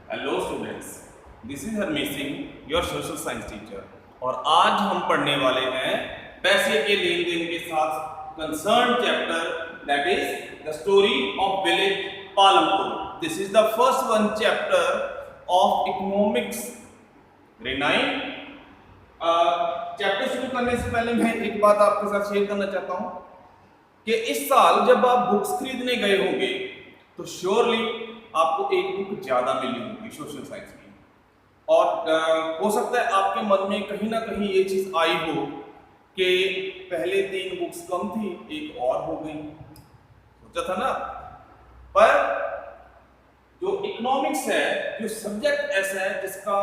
Hello students, this is Harmeet Singh, your social science teacher. और आज हम पढ़ने वाले हैं पैसे के लेन देन के साथ concern chapter, that is the story of village Palampur. This is the first one chapter of economics grade 9। Chapter शुरू करने से पहले मैं एक बात आपके साथ शेयर करना चाहता हूं कि इस साल जब आप बुक्स खरीदने गए होंगे तो श्योरली आपको एक बुक ज्यादा मिली होगी सोशल साइंस की। और हो सकता है आपके मन में कहीं ना कहीं ये चीज आई हो कि पहले 3 बुक्स कम थी, एक और हो गई। सोचा था ना। पर जो इकोनॉमिक्स है, जो सब्जेक्ट ऐसा है जिसका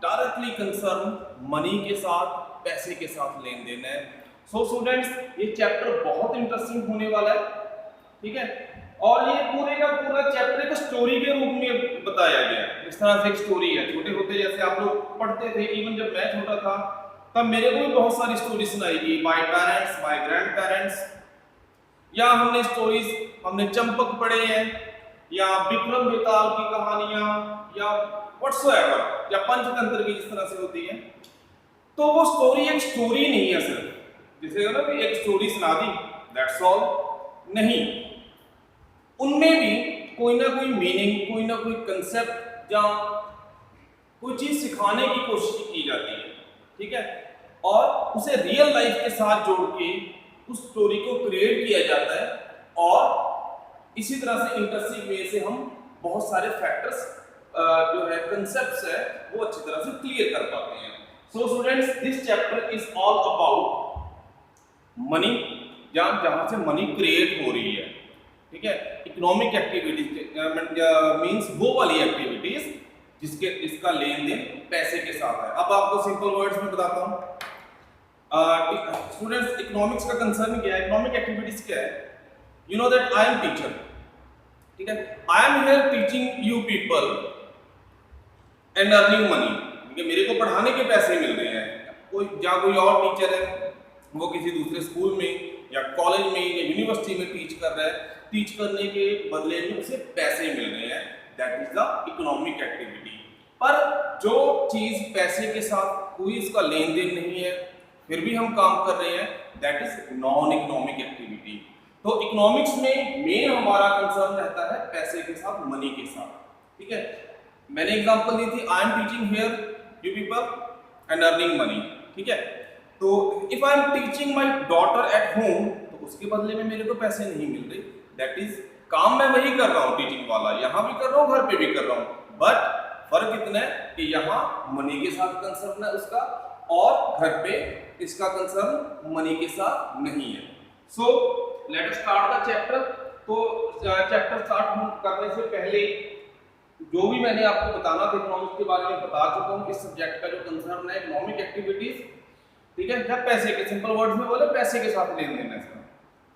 डायरेक्टली कंसर्न मनी के साथ, पैसे के साथ लेन देन है। सो स्टूडेंट्स, ये चैप्टर बहुत इंटरेस्टिंग होने वाला है, ठीक है। और ये पूरे का पूरा चैप्टर एक स्टोरी के रूप में बताया गया है। इस तरह से एक स्टोरी है। छोटे होते जैसे आप लोग पढ़ते थे, इवन जब मैं छोटा था तब मेरे को भी बहुत सारी स्टोरी सुनाई गई bye parents, by grand parents. या हमने चंपक पढ़े हैं, या विक्रम बेताल की कहानियां, या व्हाटसोएवर, या पंचतंत्र की जिस तरह से होती है। तो वो स्टोरी एक स्टोरी नहीं है सिर्फ, जैसे ना कि एक स्टोरी सुना दी, दैट्स ऑल नहीं। उनमें भी कोई ना कोई मीनिंग, कोई ना कोई कंसेप्ट या कोई चीज सिखाने की कोशिश की जाती है, ठीक है। और उसे रियल लाइफ के साथ जोड़ के उस स्टोरी को क्रिएट किया जाता है। और इसी तरह से इंटरेस्टिंग वे से हम बहुत सारे फैक्टर्स जो है, कंसेप्ट्स है, वो अच्छी तरह से क्लियर कर पाते हैं। So students, this chapter is all about money, जहां से मनी क्रिएट हो रही है, ठीक है। इकोनॉमिक एक्टिविटीज मींस वो वाली एक्टिविटीज जिसका लेन देन पैसे के साथ है। अब आपको सिंपल वर्ड्स में बताता हूं। स्टूडेंट्स, इकोनॉमिक्स का कंसर्न क्या है, इकोनॉमिक एक्टिविटीज क्या है। You know that I am teacher, ठीक है। I am here teaching you people and earning money. मेरे को पढ़ाने के पैसे मिल रहे हैं। कोई और टीचर है, वो किसी दूसरे स्कूल में या कॉलेज में या यूनिवर्सिटी में टीच कर रहा है, टीच करने के बदले में उसे पैसे मिल रहे हैं, that is the economic activity. पर जो चीज पैसे के साथ कोई इसका लेन देन नहीं है, फिर भी हम काम कर रहे हैं, that is non economic activity. तो इकोनॉमिक्स में मेन हमारा कंसर्न रहता है पैसे के साथ, मनी के साथ, ठीक है। मैंने एग्जांपल दी थी, I am teaching here you people and earning money, ठीक है। तो if I am teaching my daughter at home, तो उसके बदले में मेरे को पैसे नहीं मिल रहे, दैट इज काम मैं वही कर रहा हूँ टीचिंग वाला, यहाँ भी कर रहा हूँ, घर पे भी कर रहा हूँ, बट फर्क इतना है कि यहाँ मनी के साथ कंसर्न है उसका, और घर पे इसका कंसर्न मनी के साथ नहीं है। So let us start the chapter. तो चैप्टर स्टार्ट करने से पहले जो भी मैंने आपको बताना था इकोनॉमिक्स के बारे में बता चुका हूँ। इस सब्जेक्ट का जो कंसर्न है इकोनॉमिक एक्टिविटीज, ठीक है, जब पैसे के, सिंपल वर्ड्स में बोले, पैसे के साथ लेन देन है इसका,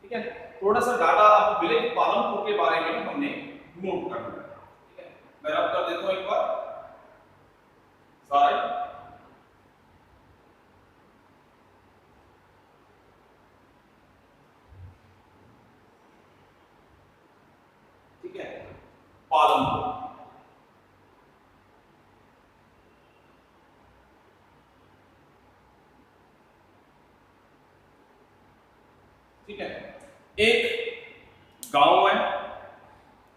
ठीक है। थोड़ा सा डाटा आप विलेज पालमपुर के बारे में हमने नोट करना है, ठीक है। मैं रब कर देता हूं एक बार सारे, ठीक है। पालमपुर, ठीक है। एक गांव है,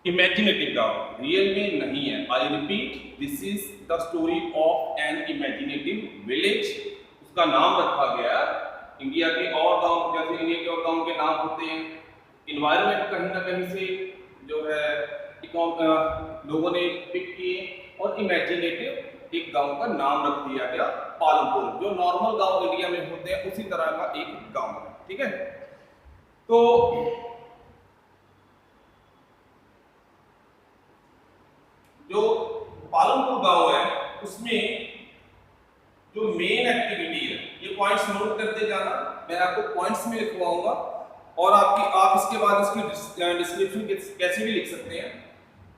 इमेजिनेटिव गांव, रियल में नहीं है। I repeat, this is the story of an imaginative village. उसका नाम रखा गया, इंडिया के और गांव, जैसे इंडिया के और गांव के नाम होते हैं, इन्वायरमेंट कहीं ना कहीं से जो है लोगों ने पिक किए, और इमेजिनेटिव एक गांव का नाम रख दिया गया पालमपुर। जो नॉर्मल गांव इंडिया में होते हैं उसी तरह का एक गांव है, ठीक है। तो जो पालमपुर गांव है उसमें जो मेन एक्टिविटी है, ये पॉइंट्स नोट करते जाना, मैं आपको पॉइंट्स में लिखवाऊंगा, और आप इसके बाद इसकी डिस्क्रिप्शन कैसे भी लिख सकते हैं।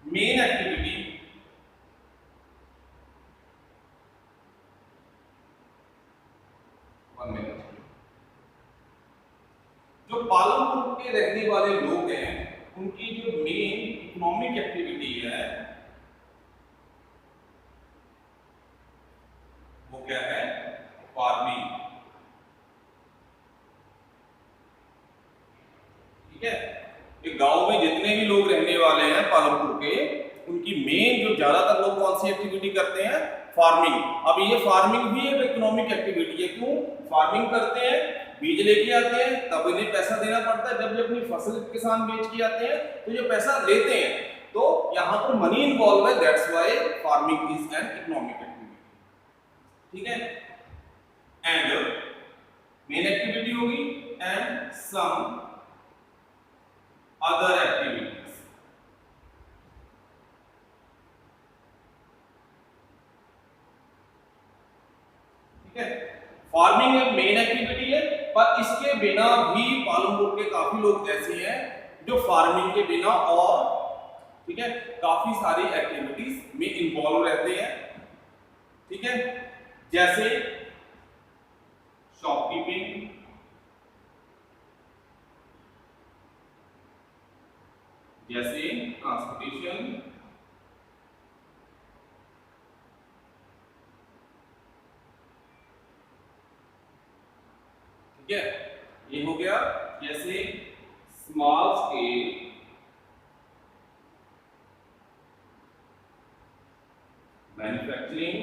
मेन एक्टिविटी, जो पालमपुर के रहने वाले लोग हैं, उनकी जो मेन इकोनॉमिक एक्टिविटी है में जितने भी लोग रहने वाले हैं पालमपुर के, उनकी मेन जो ज्यादातर लोग कौन सी एक्टिविटी करते हैं? फार्मिंग। अब ये फार्मिंग भी एक इकोनॉमिक एक्टिविटी है। क्यों? फार्मिंग करते हैं, बीज लेके आते हैं, तब इन्हें पैसा देना पड़ता है। जब ये अपनी फसल किसान बेच के आते हैं तो ये पैसा लेते हैं, तो यहाँ पर मनी इन्वॉल्व है। That's why farming is an economic activity. ठीक है, एंड मेन एक्टिविटी होगी एंड सम अदर एक्टिविटीज। ठीक है, फार्मिंग एक मेन एक्टिविटी है, पर इसके बिना भी पालमपुर के काफी लोग ऐसे हैं जो फार्मिंग के बिना और, ठीक है, काफी सारी एक्टिविटीज में इन्वॉल्व रहते हैं। ठीक है, जैसे शॉपकीपिंग, जैसे ट्रांसपोर्टेशन, ठीक है, ये हो गया। जैसे स्मॉल स्केल मैन्युफैक्चरिंग,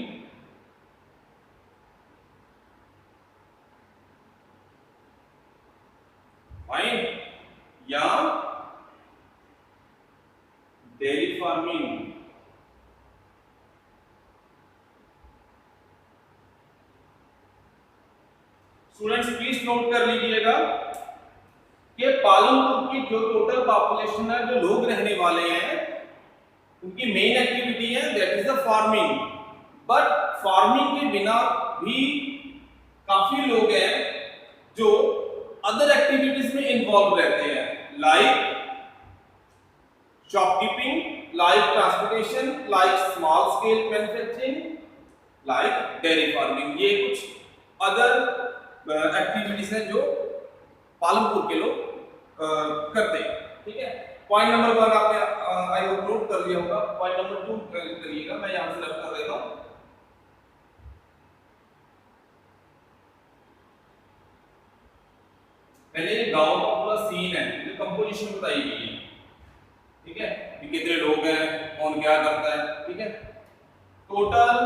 फाइन, या dairy farming. Students please note कर लीजिएगा कि पालमपुर की जो टोटल पॉपुलेशन है, जो लोग रहने वाले हैं, उनकी मेन एक्टिविटी है that is the farming. But farming के बिना भी काफी लोग हैं जो अदर एक्टिविटीज में इन्वॉल्व रहते हैं, like shopkeeping, like transportation, like small scale manufacturing, like dairy farming. ये कुछ अदर एक्टिविटीज हैं जो पालमपुर के लोग करते हैं। ठीक है, पॉइंट नंबर 1 आपने आई होप नोट कर लिया होगा। पॉइंट नंबर 2 करिएगा, मैं यहां से रख कर देता हूं। पहले गांव का पूरा सीन है, कंपोजिशन बताई गई है। ठीक है, कि कितने लोग हैं, कौन क्या करता है। ठीक है, टोटल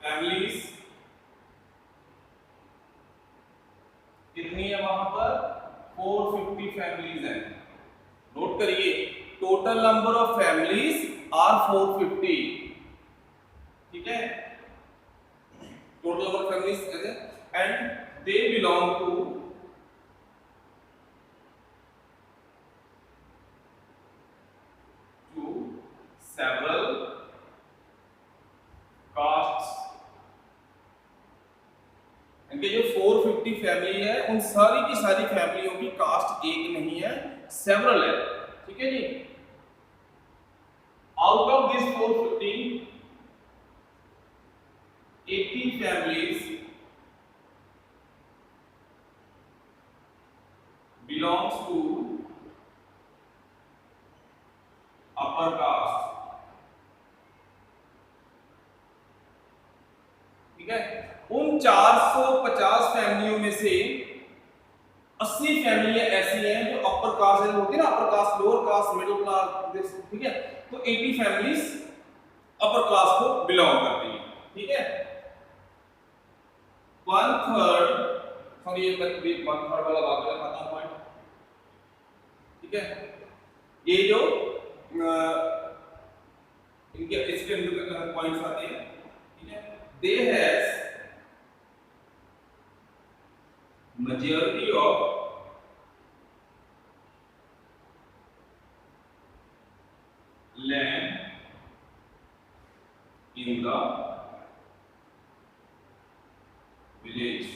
फैमिलीज कितनी है वहां पर? 450 फैमिलीज हैं। नोट करिए, total number of families are 450। ठीक है, total number of families and they belong to several castes। इनके जो 450 फैमिली है, उन सारी की सारी फैमिलियों की कास्ट एक नहीं है, सेवरल है। ठीक है जी, out of this 450 80 families belongs to upper caste. ठीक है, उन 450 फैमिलियों में से 80 फैमिलियां ऐसी हैं जो अपर कास्ट होती है ना, upper caste, lower caste, middle class. ठीक है, तो 80 फैमिलीज अपर क्लास को बिलोंग करती हैं। ठीक है, 1/3, सॉरी ये 1/3 वाला बात कर खाता हूं पॉइंट। ठीक है, ये जो इनके इसके अंदर पॉइंट्स आते हैं। ठीक है, they has majority of land in the village।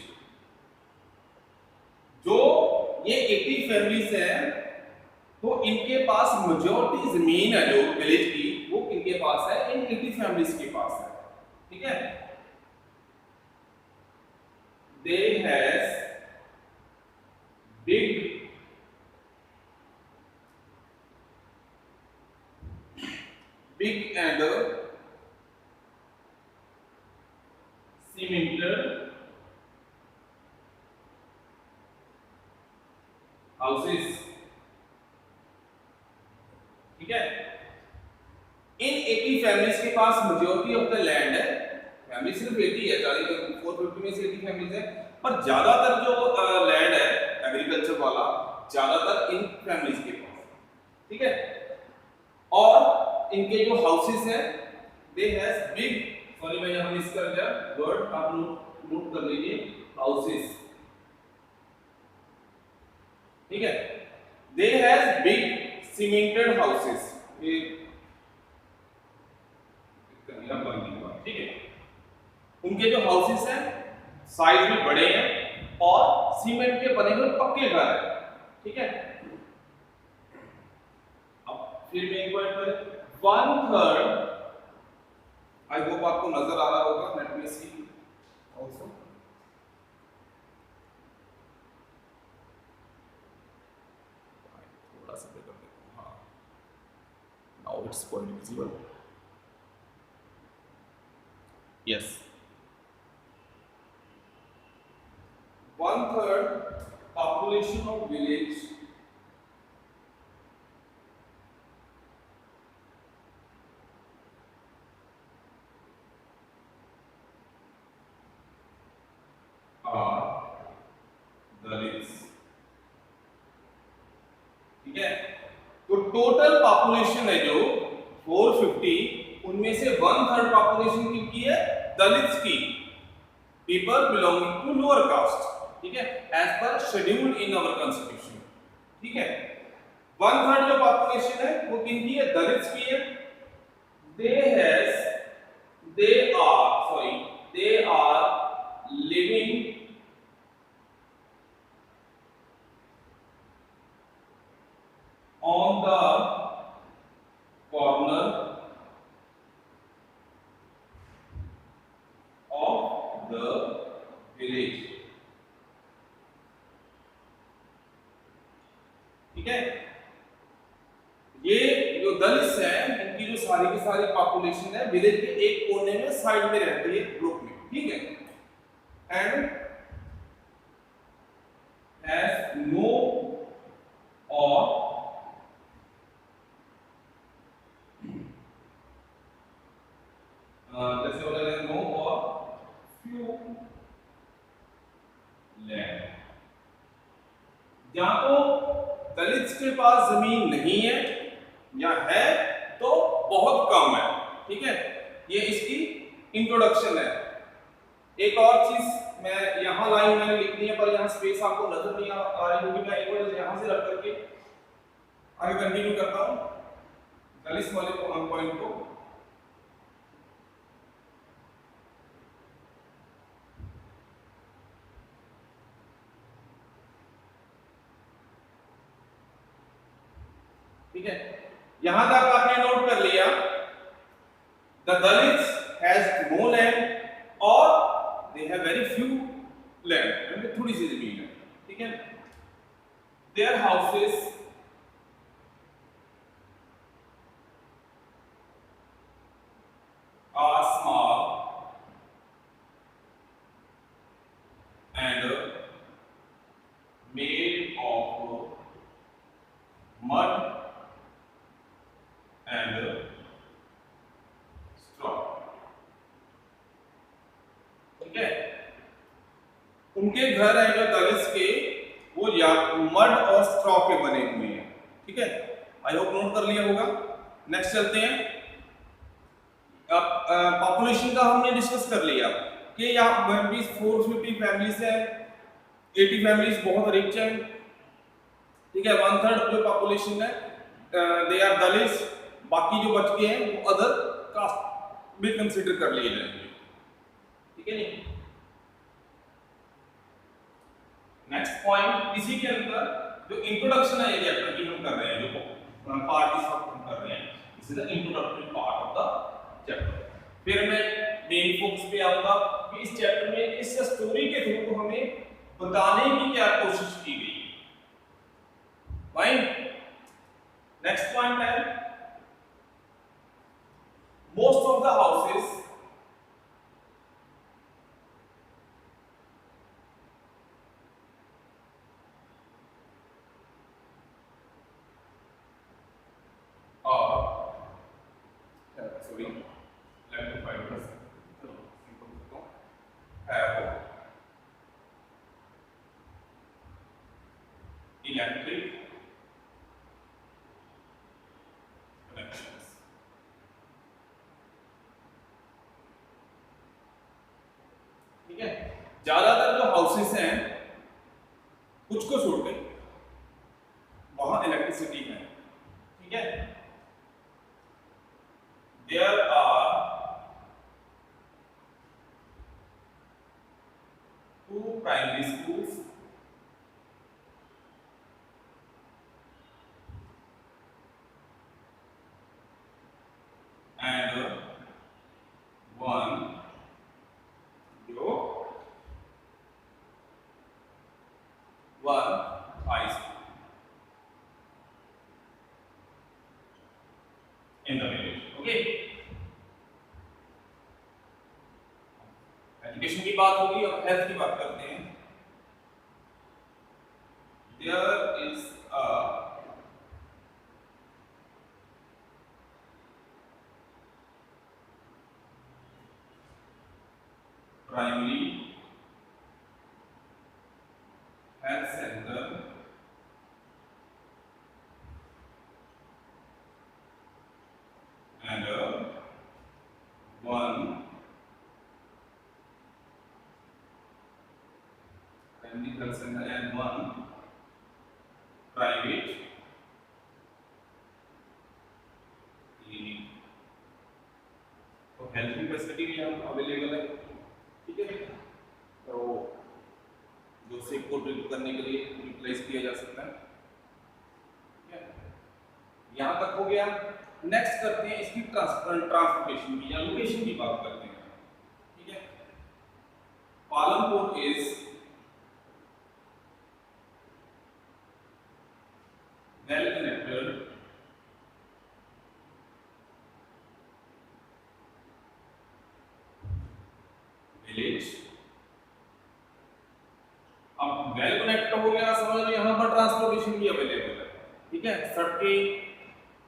जो ये 80 फैमिलीज हैं, तो इनके पास मेजॉरिटी जमीन है जो विलेज की, वो इनके पास है, इन 80 फैमिलीज के पास है। ठीक है, they has big and cemented houses, ठीक है। इन 80 फैमिलीज के पास मेजॉरिटी ऑफ द लैंड है, फैमिली सिर्फ 80 है, 450 में से 80 फैमिलीज है, पर ज्यादातर जो लैंड है एग्रीकल्चर वाला ज्यादातर इन फैमिलीज के पास, ठीक है। और इनके जो हाउसेस हैं दे हैज बिग, सॉरी मैं यहां मिस कर गया वर्ड, आप नोट कर लीजिए, हाउसेस, ठीक है। They has big cemented houses, ये ठीक है। उनके जो हाउसेस हैं साइज में बड़े हैं और सीमेंट के बने हुए पक्के घर हैं, ठीक है। अब फिर मेन पॉइंट पर 1/3, आई होप आपको नजर आ रहा होगा, लेट मी सी आल्सो, थोड़ा सा कर देता हूं, हां now it's quite visible, yes. 1/3 population of village are Dalits, ठीक है। तो टोटल पॉपुलेशन है जो 450, उनमें से 1/3 पॉपुलेशन किसकी है? दलित्स की, people belonging to lower caste, ठीक है, as per scheduled in our constitution, ठीक है। 1/3 जो पॉपुलेशन है वो किनकी है? दलित्स की है। they are living on the corner of the village, ठीक है। ये जो दलित है इनकी जो सारी की सारी पॉपुलेशन है विलेज के एक कोने में साइड में रहती है, ग्रुप में, ठीक है। एंड हैज नो और जैसे बोला जाए नो और फ्यू लैंड, जहां तो दलित के पास जमीन नहीं है या है तो बहुत कम है, ठीक है। ये इसकी इंट्रोडक्शन है। एक और चीज मैं यहां लाइन मैंने लिखनी है पर यहां स्पेस आपको नजर नहीं आ रही होगी, मैं एक बार यहां से रख करके आगे कंटिन्यू करता हूं दलित वाले पॉइंट को। ठीक है, यहां तक आपने नोट कर लिया, the Dalits has no land और they have very few land, यानी थोड़ी सी जमीन है, ठीक है। Their houses are small and made of mud and straw, ठीक है। उनके घर है जो दलित के वो या मड और स्ट्रॉ के बने हुए हैं, ठीक है। आई होप नोट कर लिया होगा। नेक्स्ट चलते हैं। अब पॉपुलेशन का हमने डिस्कस कर लिया कि यहाँ 450 फैमिलीज है, 80 फैमिलीज बहुत रिच है, ठीक है। 1/3 जो पॉपुलेशन है दे आर दलित, बाकी जो बच गए हैं वो अदर कास्ट में कंसीडर कर लिए जाएंगे, ठीक है नहीं। नेक्स्ट पॉइंट, इसी के अंदर जो इंट्रोडक्शन है ये चैप्टर की हम कर रहे हैं, जो पार्ट इस वक्त हम कर रहे हैं, this is the introductory part of the chapter. फिर मैं मेन फोकस पे आऊंगा कि इस चैप्टर में इस स्टोरी के थ्रू हमें बताने की क्या कोशिश की गई है। फाइन, नेक्स्ट पॉइंट है most of the houses electric connections. ठीक है, ज्यादातर जो हाउसेस हैं कुछ को छोड़ के वहां इलेक्ट्रिसिटी है। ठीक है, there are 2 primary schools and 1 high school in the village. Okay, education की बात होगी, अब हेल्थ की बात करते हैं। There is a primary health centre and 1 primary health center and 1 private clinic। तो हेल्थ की फैसिलिटी भी यहाँ अवेलेबल है। ठीक है, तो जो सिक को ट्रीट करने के लिए यूटिलाइज किया जा सकता है। ठीक है, यहाँ तक हो गया। नेक्स्ट करते हैं इसकी ट्रांसपोर्टेशन की या लोकेशन की बात करते हैं। ठीक है, Palampur is well connected village. अब वेल कनेक्ट हो गया, समझ लो यहाँ पर ट्रांसपोर्टेशन भी अवेलेबल है। ठीक है, सड़कें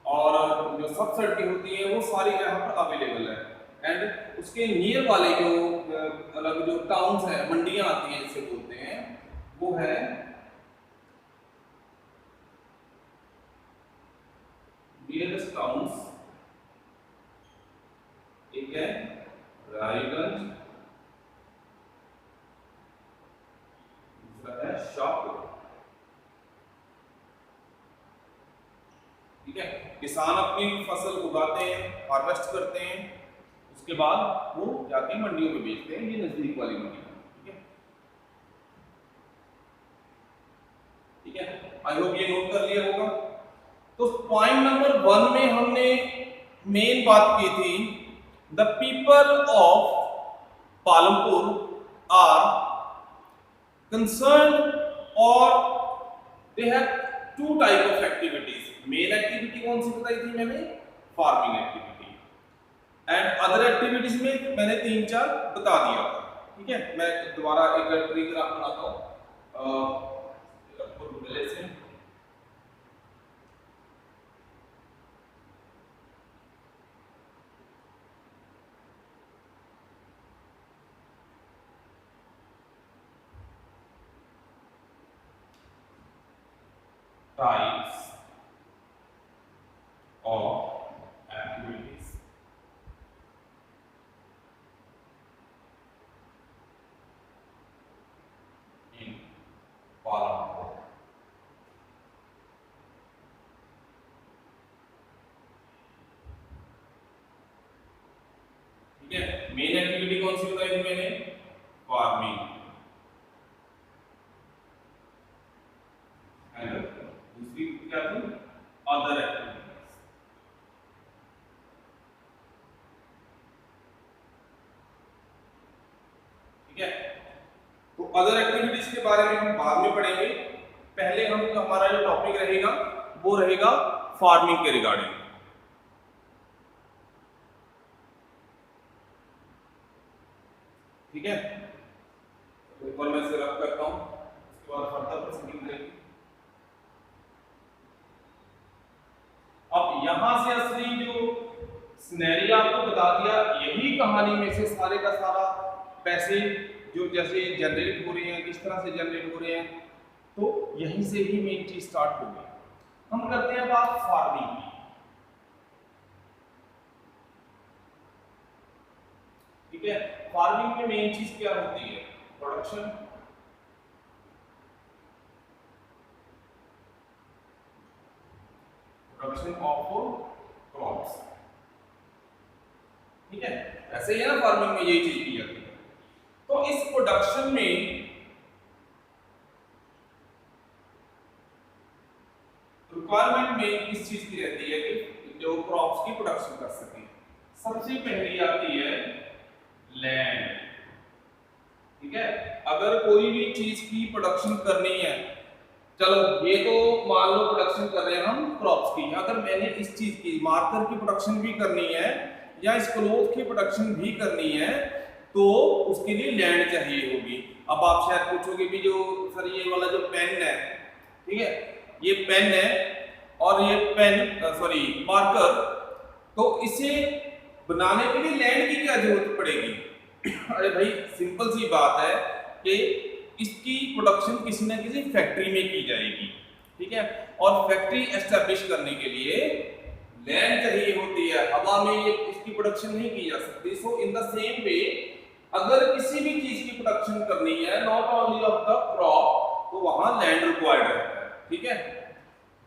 और जो सब सड़कें होती हैं वो सारी यहाँ पर अवेलेबल है। एंड उसके नियर वाले जो अलग जो टाउन्स हैं, मंडियां आती हैं जिसे बोलते हैं, वो है नियरेस्ट टाउन्स। एक है रायगंज, दूसरा है शाहपुर। ठीक है, किसान अपनी फसल उगाते हैं, हार्वेस्ट करते हैं, उसके बाद वो जाके मंडियों में बेचते हैं। ये नजदीक वाली मंडी है। ठीक है, ठीक है, आई होप ये नोट कर लिया होगा। तो पॉइंट नंबर 1 में हमने मेन बात की थी, the people of Palampur are concerned और they have 2 type of activities. Main activity कौन सी बताई थी मैंने? Farming activity. And other activities में मैंने 3-4 बता दिया था। ठीक है, मैं दोबारा एक ट्री ग्राफ बनाता हूं से। Types of activities in Palanpur। ठीक है, मेन एक्टिविटी कौन सी बताई थी मैंने? फार्मिंग। दूसरी क्या थी? Other activities. ठीक है, तो अदर एक्टिविटीज के बारे में हम बाद में पढ़ेंगे। पहले हम हमारा जो टॉपिक रहेगा वो रहेगा फार्मिंग के रिगार्डिंग। ठीक है, तो एक बार मैं इसे रब करता हूं, उसके बाद फर्दर प्रोसीडिंग करेंगे। अब यहां से असली जो सिनेरियो आपको बता दिया, यही कहानी में से सारे का सारा पैसे जो जैसे जनरेट हो रहे हैं, किस तरह से जनरेट हो रहे हैं, तो यहीं से ही मेन चीज स्टार्ट होगी। हम करते हैं बात फार्मिंग की, ठीक है। फार्मिंग में मेन चीज क्या होती है? प्रोडक्शन, प्रोडक्शन ऑफ क्रॉप्स, ठीक है। ऐसे ही है ना, फार्मिंग में यही चीज की जाती है। तो इस प्रोडक्शन में रिक्वायरमेंट में किस चीज की रहती है कि जो क्रॉप्स की प्रोडक्शन कर सके। सबसे पहली आती है लैंड, ठीक है। अगर कोई भी चीज की प्रोडक्शन करनी है, चलो ये तो मान लो प्रोडक्शन कर रहे हैं हम क्रॉप्स की, अगर मैंने इस चीज की मार्कर की प्रोडक्शन भी करनी है या इस क्लोथ की प्रोडक्शन भी करनी है तो उसके लिए लैंड चाहिए होगी। अब आप शायद पूछोगे भी जो सर ये वाला जो पेन है, ठीक है, ये पेन है और ये पेन सॉरी मार्कर, तो इसे बनाने के लिए लैंड की क्या जरूरत पड़ेगी? अरे भाई सिंपल सी बात है कि इसकी प्रोडक्शन किसी न किसी फैक्ट्री में की जाएगी, ठीक है। और फैक्ट्री एस्टेब्लिश करने के लिए लैंड चाहिए होती है, हवा में ये इसकी प्रोडक्शन नहीं की जा सकती। सो इन द सेम वे अगर किसी भी चीज की प्रोडक्शन करनी है not only of the crop, तो वहां लैंड रिक्वायर्ड रहता है, ठीक है।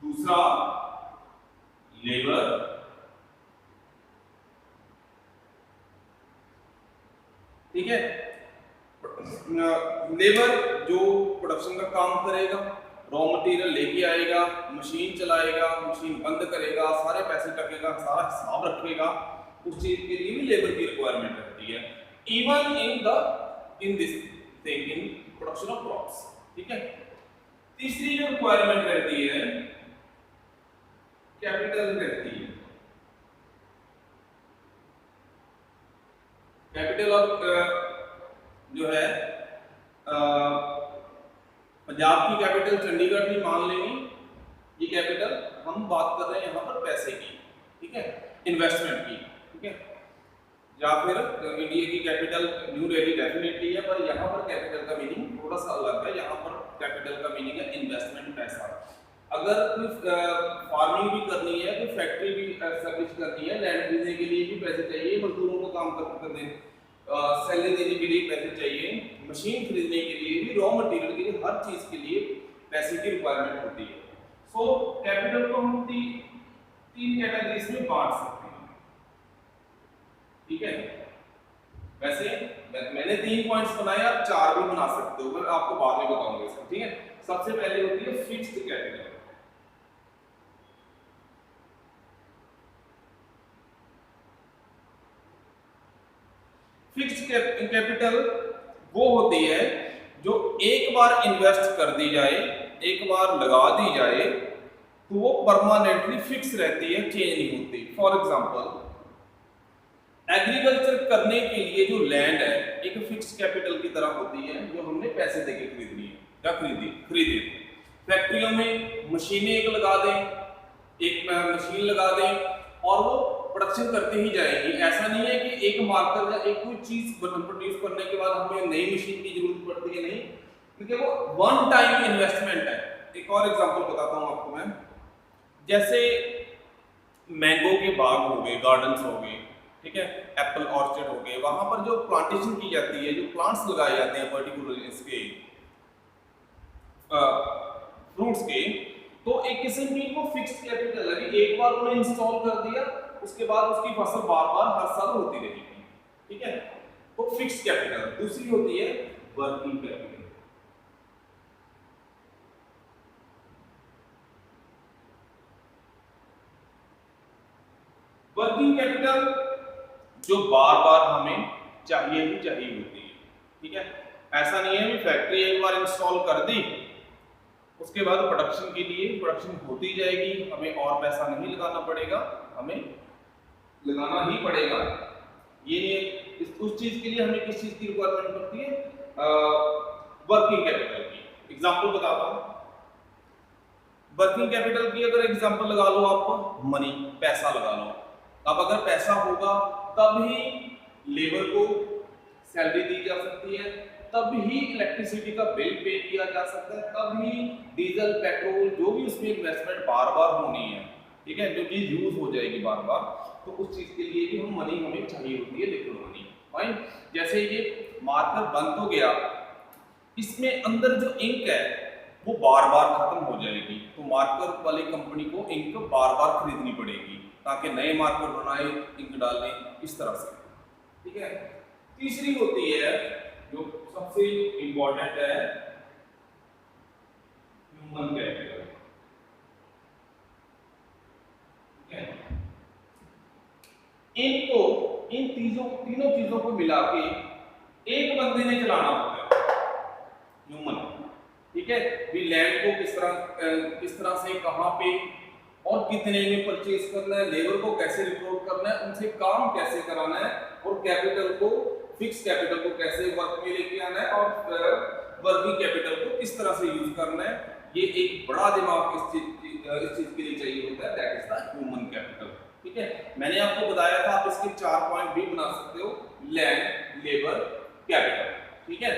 दूसरा लेबर, ठीक है। लेबर जो प्रोडक्शन का काम करेगा, रॉ मटेरियल लेके आएगा, मशीन चलाएगा, मशीन बंद करेगा, सारे पैसे टकेगा, सारा हिसाब रखेगा, उस चीज के लिए भी लेबर की रिक्वायरमेंट रहती है। Even in this thing in production of crops, ठीक है। तीसरी जो रिक्वायरमेंट रहती है कैपिटल रहती है। कैपिटल ऑफ जो है पंजाब की कैपिटल चंडीगढ़ भी मान लेंगे, ये कैपिटल हम बात कर रहे हैं यहाँ पर पैसे की, ठीक है, इन्वेस्टमेंट की, ठीक है। या फिर इंडिया की कैपिटल न्यू दिल्ली डेफिनेटली है, पर यहाँ पर कैपिटल का मीनिंग थोड़ा सा अलग है। यहाँ पर कैपिटल का मीनिंग है इन्वेस्टमेंट, पैसा। अगर कोई फार्मिंग भी करनी है, कोई फैक्ट्री भी एस्टेब्लिश करनी है, लैंड खरीदने के लिए भी पैसे चाहिए, मजदूरों को काम करने सैलरी देने के लिए पैसे चाहिए, मशीन खरीदने के लिए भी, रॉ मटेरियल के लिए, हर चीज के लिए पैसे की रिक्वायरमेंट होती है। सो कैपिटल को हम तीन कैटेगरीज में बांट सकते हैं, ठीक है। वैसे मैंने 3 पॉइंट्स बनाए, आप 4 भी बना सकते हो, मैं आपको बाद में बताऊंगा इसका, ठीक है। सबसे पहले होती है फिक्स्ड कैपिटल। फिक्स्ड कैपिटल वो होती है जो एक बार इन्वेस्ट कर दी जाए, एक बार लगा दी जाए तो वो परमानेंटली फिक्स रहती है, चेंज नहीं होती। फॉर एग्जांपल एग्रीकल्चर करने के लिए जो लैंड है एक फिक्स्ड कैपिटल की तरह होती है, जो हमने पैसे देके खरीदनी है या खरीदे। फैक्ट्रियों में मशीनें एक लगा दें, एक मशीन लगा दें और वो प्रोडक्शन करते ही जाएगी। ऐसा नहीं है कि एक मार्कर या एक कोई चीज प्रोड्यूस करने के बाद हमें नई मशीन की जरूरत पड़ती है, नहीं, क्योंकि वो वन टाइम इन्वेस्टमेंट है। एक और एग्जांपल बताता हूं आपको मैं, जैसे मैंगो के बाग हो गए, गार्डन्स हो गए, ठीक है, एप्पल ऑर्चर्ड हो गए, वहां पर जो प्लांटेशन की जाती है, जो प्लांट्स लगाए जाते हैं पर्टिकुलर इसके फ्रूट्स के, तो एक किस्म की वो फिक्स्ड कैपिटल है, एक बार उन्हें इंस्टॉल कर दिया, उसके बाद उसकी फसल बार बार हर साल होती रहेगी, ठीक है, तो फिक्स्ड कैपिटल। दूसरी होती है वर्किंग कैपिटल। वर्किंग कैपिटल जो बार बार हमें चाहिए ही चाहिए होती है, ठीक है। ऐसा नहीं है कि फैक्ट्री एक बार इंस्टॉल कर दी, उसके बाद प्रोडक्शन के लिए प्रोडक्शन होती जाएगी, हमें और पैसा नहीं लगाना पड़ेगा, हमें लगाना ही पड़ेगा। ये नहीं, उस चीज के लिए हमें किस चीज की रिक्वायरमेंट पड़ती है? वर्किंग कैपिटल की। एग्जांपल बताता हूं, वर्किंग कैपिटल की अगर एग्जांपल लगा लो आप, मनी, पैसा लगा लो। अब अगर पैसा होगा तब ही लेबर को सैलरी दी जा सकती है, तभी इलेक्ट्रिसिटी का बिल पे किया जा सकता है, तभी डीजल पेट्रोल जो भी उसमें इन्वेस्टमेंट बार बार होनी है, ठीक है, जो चीज यूज हो जाएगी बार बार, तो उस चीज के लिए भी हम मनी हमें चाहिए होती है, लिक्विड मनी। फाइन। जैसे ये मार्कर बंद तो गया, इसमें अंदर जो इंक है वो बार बार खत्म हो जाएगी, तो मार्कर वाली कंपनी को इंक बार बार खरीदनी पड़ेगी ताकि नए मार्कर बनाए, इंक डालने, इस तरह से, ठीक है। तीसरी होती है जो सबसे इंपॉर्टेंट है, ह्यूमन कैपिटल, ठीक है। इनको, इन तीनों चीजों को मिला के एक बंदे ने चलाना होता है, ह्यूमन, ठीक है। भी लैंड को किस तरह से, कहां पे और कितने में परचेज करना है, लेबर को कैसे रिपोर्ट करना है, उनसे काम कैसे कराना है, और कैपिटल को, फिक्स कैपिटल को कैसे वर्क में लेके आना है, और वर्किंग कैपिटल को किस तरह से यूज करना है, ये एक बड़ा दिमाग इस चीज के लिए चाहिए होता है, that is the human capital, ठीक है। मैंने आपको बताया था आप इसके 4 पॉइंट भी बना सकते हो, लैंड, लेबर, कैपिटल, ठीक है।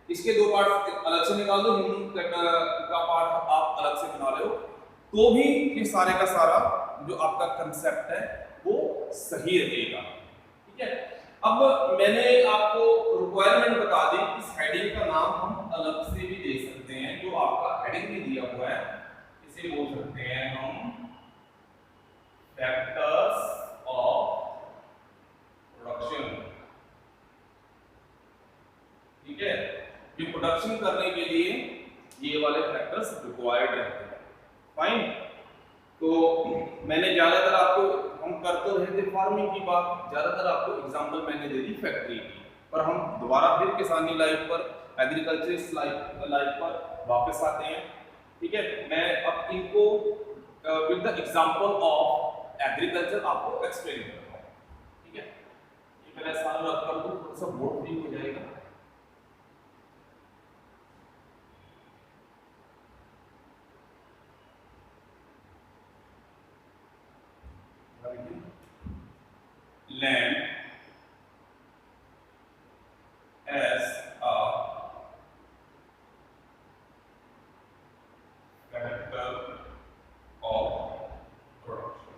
इसके 2 पार्ट अलग से निकाल दो, ह्यूमन का पार्ट आप अलग से बना रहे हो, तो भी ये सारे का सारा जो आपका कंसेप्ट है वो सही रहेगा, ठीक है। अब मैंने आपको रिक्वायरमेंट बता दी, इस हेडिंग का नाम हम अलग से भी दे सकते हैं, जो आपका हेडिंग में दिया हुआ है, इसे बोल सकते हैं हम फैक्टर्स ऑफ प्रोडक्शन, ठीक है। ये प्रोडक्शन करने के लिए ये वाले फैक्टर्स रिक्वायर्ड रहते हैं, फाइन। तो मैंने ज्यादातर आपको, हम कर तो रहे थे फार्मिंग की बात, ज्यादातर आपको एग्जांपल मैंने दे दी फैक्ट्री की, पर हम दोबारा फिर किसानी लाइफ पर, एग्रीकल्चर लाइफ पर वापस आते हैं, ठीक है। मैं अब इनको with the example of agriculture आपको एक्सप्लेन करता हूँ, ठीक है। ये पहले सारा रख कर दो, थोड़ा सा बोर्ड फ्री हो जाएगा। Land as a factor of production.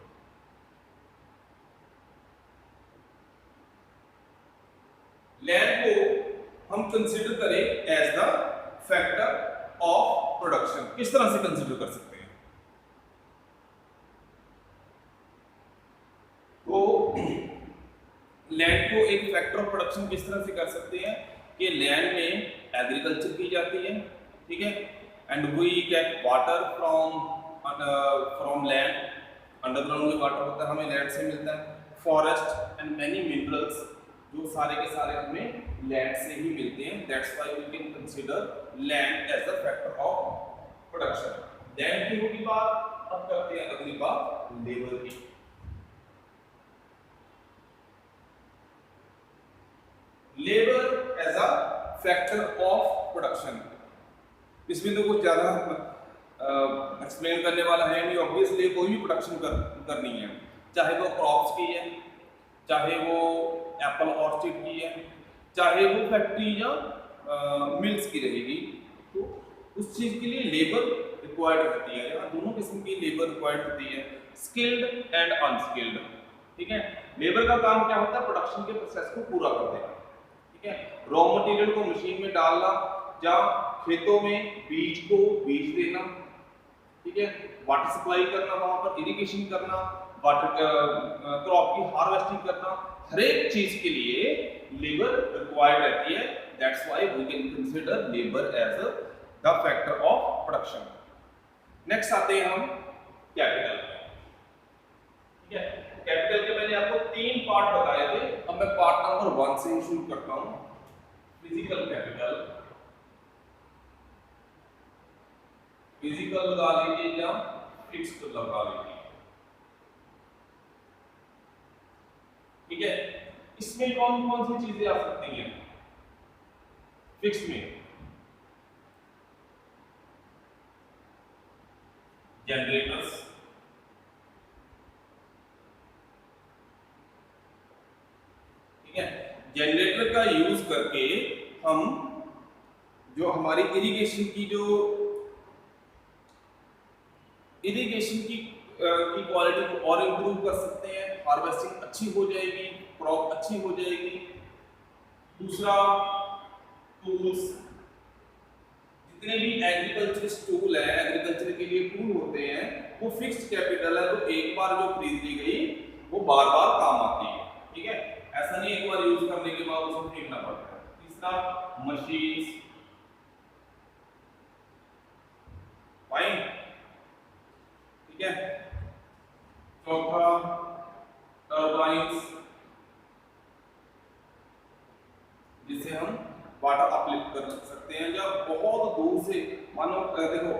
Land को हम कंसीडर करें as the factor of production, किस तरह से कंसीडर कर सकते हैं? तो लैंड को एक फैक्टर ऑफ प्रोडक्शन किस तरह से कर सकते हैं कि लैंड में एग्रीकल्चर की जाती है, ठीक है, and we get water from land, underground में वाटर होता है, हमें लैंड से मिलता है, फॉरेस्ट एंड मैनी मिनरल्स, जो सारे के सारे हमें लैंड से ही मिलते हैं, that's why we can consider land as the factor of production. Land की होगी बात, अब करते हैं अगली बात लेबर की। Labour as a factor of production, इसमें तो कुछ ज्यादा एक्सप्लेन करने वाला है नहीं, ऑब्वियसली कोई भी प्रोडक्शन करनी है, चाहे वो क्रॉप्स की है, चाहे वो एप्पल ऑर्चिड की है, चाहे वो फैक्ट्री या मिल्स की रहेगी, तो उस चीज के लिए लेबर रिक्वायर्ड रहती है, यहाँ दोनों किस्म की लेबर रिक्वायर्ड होती है, स्किल्ड एंड अनस्किल्ड, ठीक है। लेबर का काम क्या होता है? प्रोडक्शन के प्रोसेस को पूरा कर देना, ठीक है, रॉ मटेरियल को मशीन में डालना, या खेतों में बीज को बीज देना, ठीक है, वाटर सप्लाई करना, वहां पर इरिगेशन करना, वाटर क्रॉप की हार्वेस्टिंग करना, हर एक चीज के लिए लेबर रिक्वायर्ड रहती है, that's why we can consider labour as the factor of production. Next आते हैं हम कैपिटल, ठीक है। कैपिटल के मैंने आपको 3 पार्ट बताए थे, अब मैं पार्ट नंबर 1 से ही शुरू करता हूं। फिजिकल कैपिटल, फिजिकल लगा लीजिए या फिक्स्ड लगा लीजिए, ठीक है। इसमें कौन कौन सी चीजें आ सकती हैं? फिक्स में जनरेटर्स, ठीक है, जनरेटर का यूज करके हम जो हमारी इरिगेशन की क्वालिटी को और इम्प्रूव कर सकते हैं, हार्वेस्टिंग अच्छी हो जाएगी, क्रॉप अच्छी हो जाएगी। दूसरा, टूल्स, जितने भी एग्रीकल्चरिस्ट टूल है, एग्रीकल्चर के लिए टूल होते हैं, वो फिक्स्ड कैपिटल है, तो एक बार जो खरीद ली गई वो बार बार काम आती है। ठीक है, ऐसा नहीं एक बार यूज करने के बाद उसको फेंकना पड़ता है। तीसरा, मशीन्स, फाइन, ठीक है। चौथा, टर्बाइन्स, जिससे हम वाटर अपलिफ्ट कर सकते हैं। जब बहुत दूर से, मानो देखो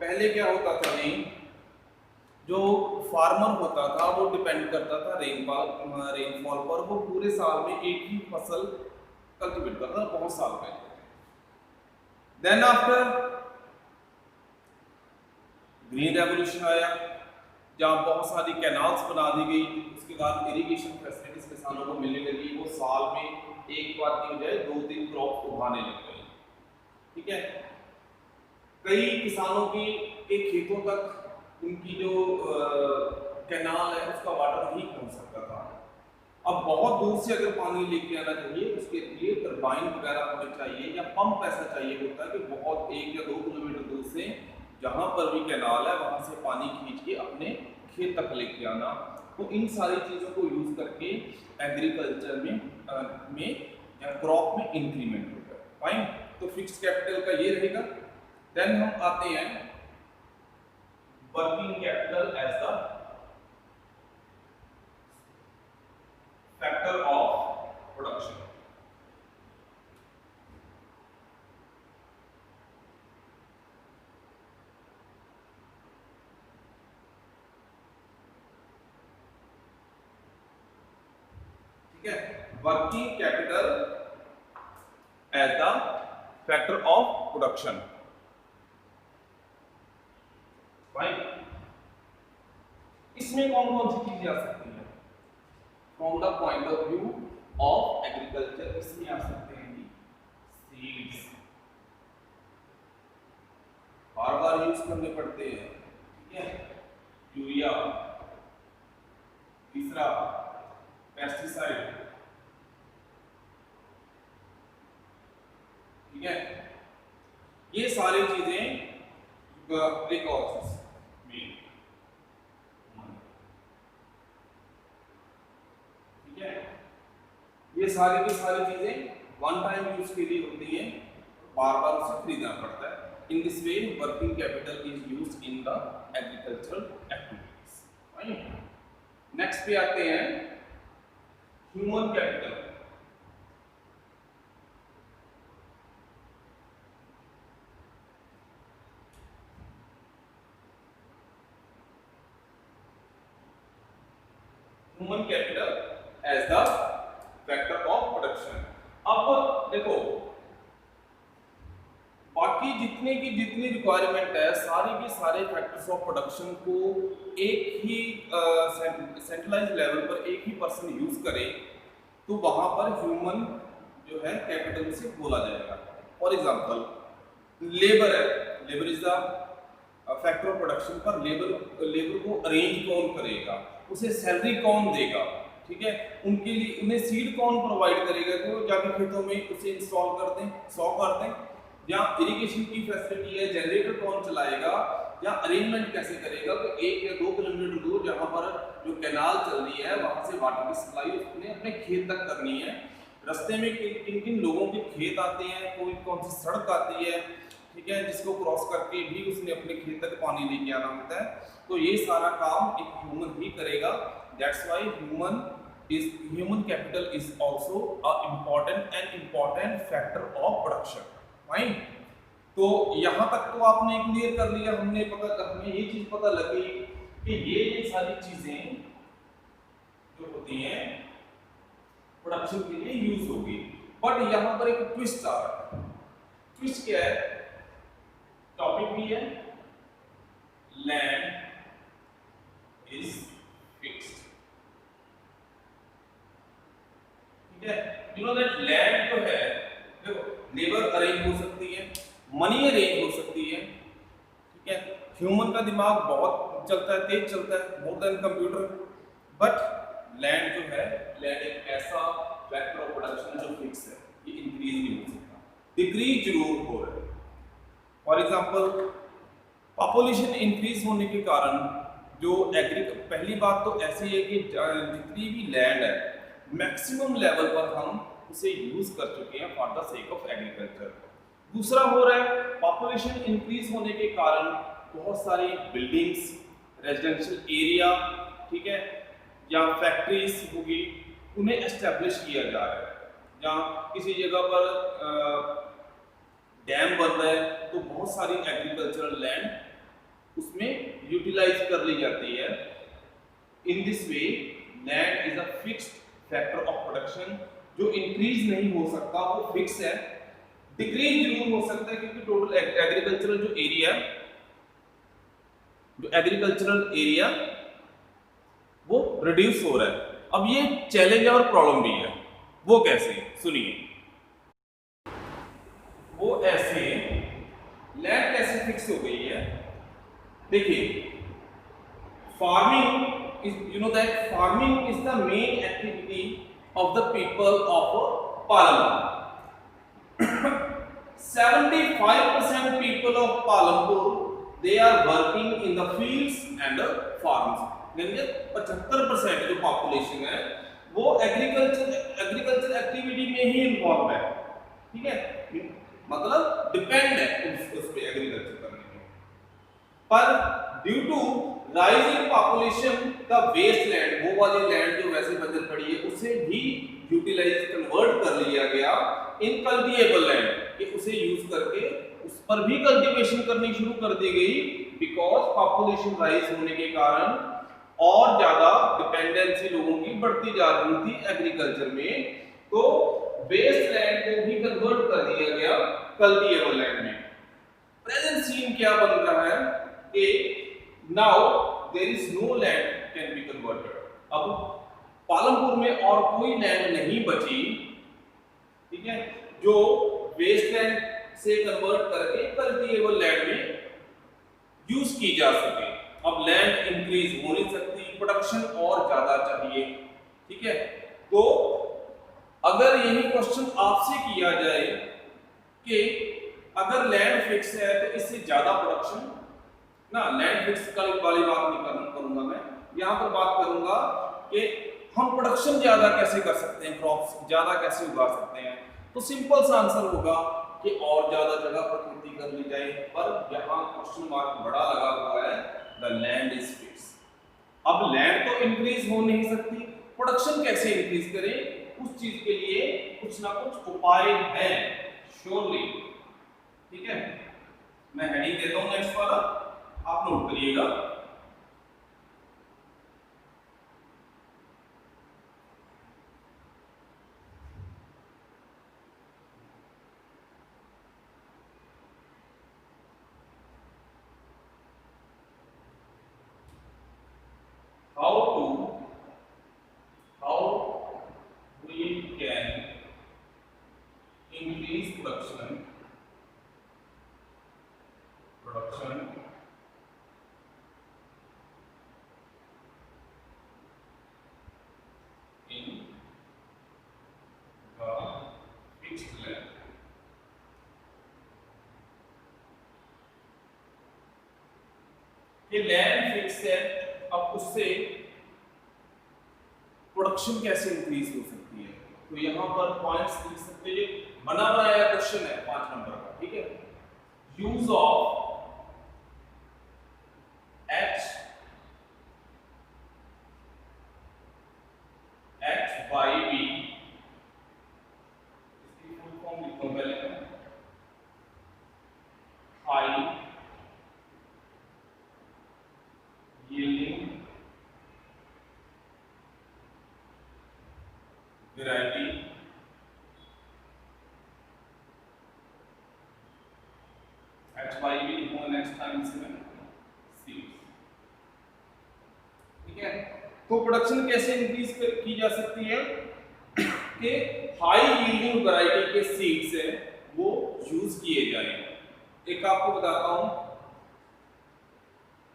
पहले क्या होता था, नहीं, जो फार्मर होता था वो डिपेंड करता था रेनफॉल पर, वो पूरे साल में एक ही फसल कल्टीवेट करता था, बहुत साल पहले। देन आफ्टर ग्रीन रेवोल्यूशन आया, जहाँ बहुत सारी कैनाल्स बना दी गई, उसके बाद इरिगेशन फैसिलिटीज किसानों को मिलने लगी, वो साल में एक बार की बजाय 2-3 क्रॉप उगाने लग गए। ठीक है, कई किसानों के खेतों तक उनकी जो कैनाल है उसका वाटर नहीं पहुंच सकता था। अब बहुत दूर से अगर पानी लेके आना चाहिए, उसके लिए टरबाइन वगैरह हमें चाहिए, या पंप ऐसा चाहिए होता है कि बहुत 1 या 2 किलोमीटर दूर से जहाँ पर भी कैनाल है वहाँ से पानी खींच के अपने खेत तक लेके आना। तो इन सारी चीज़ों को यूज करके एग्रीकल्चर में या क्रॉप में इंक्रीमेंट होगा। फाइन, तो फिक्स्ड कैपिटल का ये रहेगा। देन हम आते हैं working capital as the factor of production. ठीक है, working capital as the factor of production. इसमें कौन कौन सी चीजें आ सकती हैं from the point of view of agriculture? इसमें आ सकते हैं सीड्स, बार बार यूज करने पड़ते हैं। ठीक है, यूरिया। तीसरा, पेस्टिसाइड। ठीक है, ये सारी चीजें प्रिकॉशंस में, ठीक है, ये सारी की सारी चीजें वन टाइम यूज के लिए होती हैं, बार बार उसे खरीदना पड़ता है। In this way working capital is used in the agricultural activities. Next पे आते हैं human capital. Human capital as the factor of production. अब देखो, बाकी जितनी रिक्वायरमेंट है, सारे के सारे फैक्टर्स ऑफ प्रोडक्शन को एक ही सेंट्रलाइज लेवल पर एक ही पर्सन यूज करे, तो वहां पर ह्यूमन जो है कैपिटल से बोला जाएगा। फॉर एग्जांपल, लेबर है, labour is the factor of production. पर लेबर को अरेंज कौन करेगा, उसे सैलरी कौन देगा, ठीक है, उनके लिए उन्हें सीड कौन प्रोवाइड करेगा, तो जाके खेतों में उसे इंस्टॉल कर दें, 100 कर दें। या इरिगेशन की फैसिलिटी है, जनरेटर कौन चलाएगा, या अरेंजमेंट कैसे करेगा, तो 1 या 2 किलोमीटर दूर जहां पर जो कैनाल चल रही है वहां से वाटर की सप्लाई उसने अपने खेत तक करनी है। रास्ते में किन किन लोगों के खेत आते हैं, कोई कौन सी सड़क आती है, ठीक है, जिसको क्रॉस करके भी उसने अपने खेत तक पानी लेके आना होता है। तो ये सारा काम एक ह्यूमन ही करेगा। That's why human capital is also a important factor of production. Fine, तो यहां तक तो आपने क्लियर कर लिया, हमें ये चीज पता लगी कि ये सारी चीजें जो होती हैं प्रोडक्शन के लिए यूज होगी। बट यहां पर एक ट्विस्ट आ रहा है। ट्विस्ट क्या है? टॉपिक भी है, लैंड इज फिक्स्ड। ठीक है, यू नो दैट लैंड जो है, देखो लेबर अरेंज हो सकती है, मनी रेंज हो सकती है, ठीक है। ह्यूमन का दिमाग बहुत चलता है, तेज चलता है, more than computer. But land जो है, लैंड एक ऐसा वेक्टर ऑफ प्रोडक्शन जो फिक्स है, ये इंक्रीज नहीं हो सकता, डिक्रीज जरूर हो रहा है। फॉर एग्जाम्पल पॉपुलेशन इंक्रीज होने के कारण जो पहली बात तो ऐसी है कि जितनी भी लैंड है मैक्सिमम लेवल पर हम उसे यूज कर चुके हैं for the sake of agriculture. दूसरा हो रहा है पॉपुलेशन इंक्रीज होने के कारण बहुत सारी बिल्डिंग्स, रेजिडेंशियल एरिया, ठीक है, या फैक्ट्रीज होगी, उन्हें एस्टेब्लिश किया जा रहा है। जहाँ किसी जगह पर डैम बन रहा है तो बहुत सारी एग्रीकल्चरल लैंड उसमें यूटिलाइज कर ली जाती है। In this way land is a fixed factor of production, जो इंक्रीज नहीं हो सकता, वो फिक्स है। डिक्रीज जरूर हो सकता है क्योंकि टोटल एग्रीकल्चरल एरिया वो रिड्यूस हो रहा है। अब ये चैलेंज और प्रॉब्लम भी है, वो कैसे, सुनिए। वो ऐसे लैंड कैसे फिक्स हो गई है, देखिए। Farming is, you know that farming is the main activity of the people of Palampur. 75% people of Palampur, they are working in the fields and farms। यानी 75% जो पॉपुलेशन है वो एग्रीकल्चर एक्टिविटी में ही इन्वॉल्व है, ठीक है, मतलब डिपेंड है उस पे एग्रीकल्चर करने में। पर due to rising population the waste land, वो वाली लैंड जो वैसे बंजर पड़ी है उसे भी यूटिलाइज कन्वर्ट कर लिया गया इन कल्टीएबल लैंड, कि उसे यूज करके उस पर भी कल्टीवेशन करनी शुरू कर दी गई। बिकॉज पॉपुलेशन राइज होने के कारण और ज्यादा डिपेंडेंसी लोगों की बढ़ती जा रही थी एग्रीकल्चर में, तो वेस्ट लैंड को भी कन्वर्ट कर दिया गया कल्टीएबल लैंड में। प्रेजेंट सीन क्या बन रहा है कि now there is no land can be converted. अब पालमपुर में और कोई लैंड नहीं बची, ठीक है, जो वेस्ट लैंड से कन्वर्ट करके कल्टीएबल लैंड में यूज की जा सके। अब लैंड इंक्रीज हो नहीं सकती, प्रोडक्शन और ज्यादा चाहिए, ठीक है। तो अगर यही क्वेश्चन आपसे किया जाए कि अगर लैंड फिक्स है तो इससे ज्यादा प्रोडक्शन, ना लैंड फिक्स वाली बात नहीं करूंगा मैं, यहां पर बात करूंगा कि हम प्रोडक्शन ज्यादा कैसे कर सकते हैं, क्रॉप्स ज्यादा कैसे उगा सकते हैं। तो सिंपल सा आंसर होगा कि और ज्यादा जगह पर खेती कर ली जाए। पर यहाँ क्वेश्चन मार्क बड़ा लगा हुआ है, द लैंड इज फिक्स। अब लैंड तो इंक्रीज हो नहीं सकती, प्रोडक्शन कैसे इंक्रीज करें, उस चीज के लिए कुछ ना कुछ उपाय है श्योरली, ठीक है। मैं हेडिंग देता हूं नेक्स्ट वाला, आप नोट करिएगा। how we can increase production in the fixed land। ये लैंड फिक्स है, अब उससे प्रोडक्शन कैसे इंक्रीज हो सकती है। तो यहां पर पॉइंट्स लिख सकते हैं, बना बनाया क्वेश्चन है 5 नंबर का, ठीक है। यूज ऑफ HYB, इसकी फुल फॉर्म लिखो पहले मैं, हाई yielding variety HYB लिखूंगा नेक्स्ट टाइम से मैं सीड्स, ठीक है। तो प्रोडक्शन कैसे इंक्रीज की जा सकती है कि हाई यील्डिंग वैरायटी के सीड्स है वो यूज किए जाएं। एक आपको बताता हूं,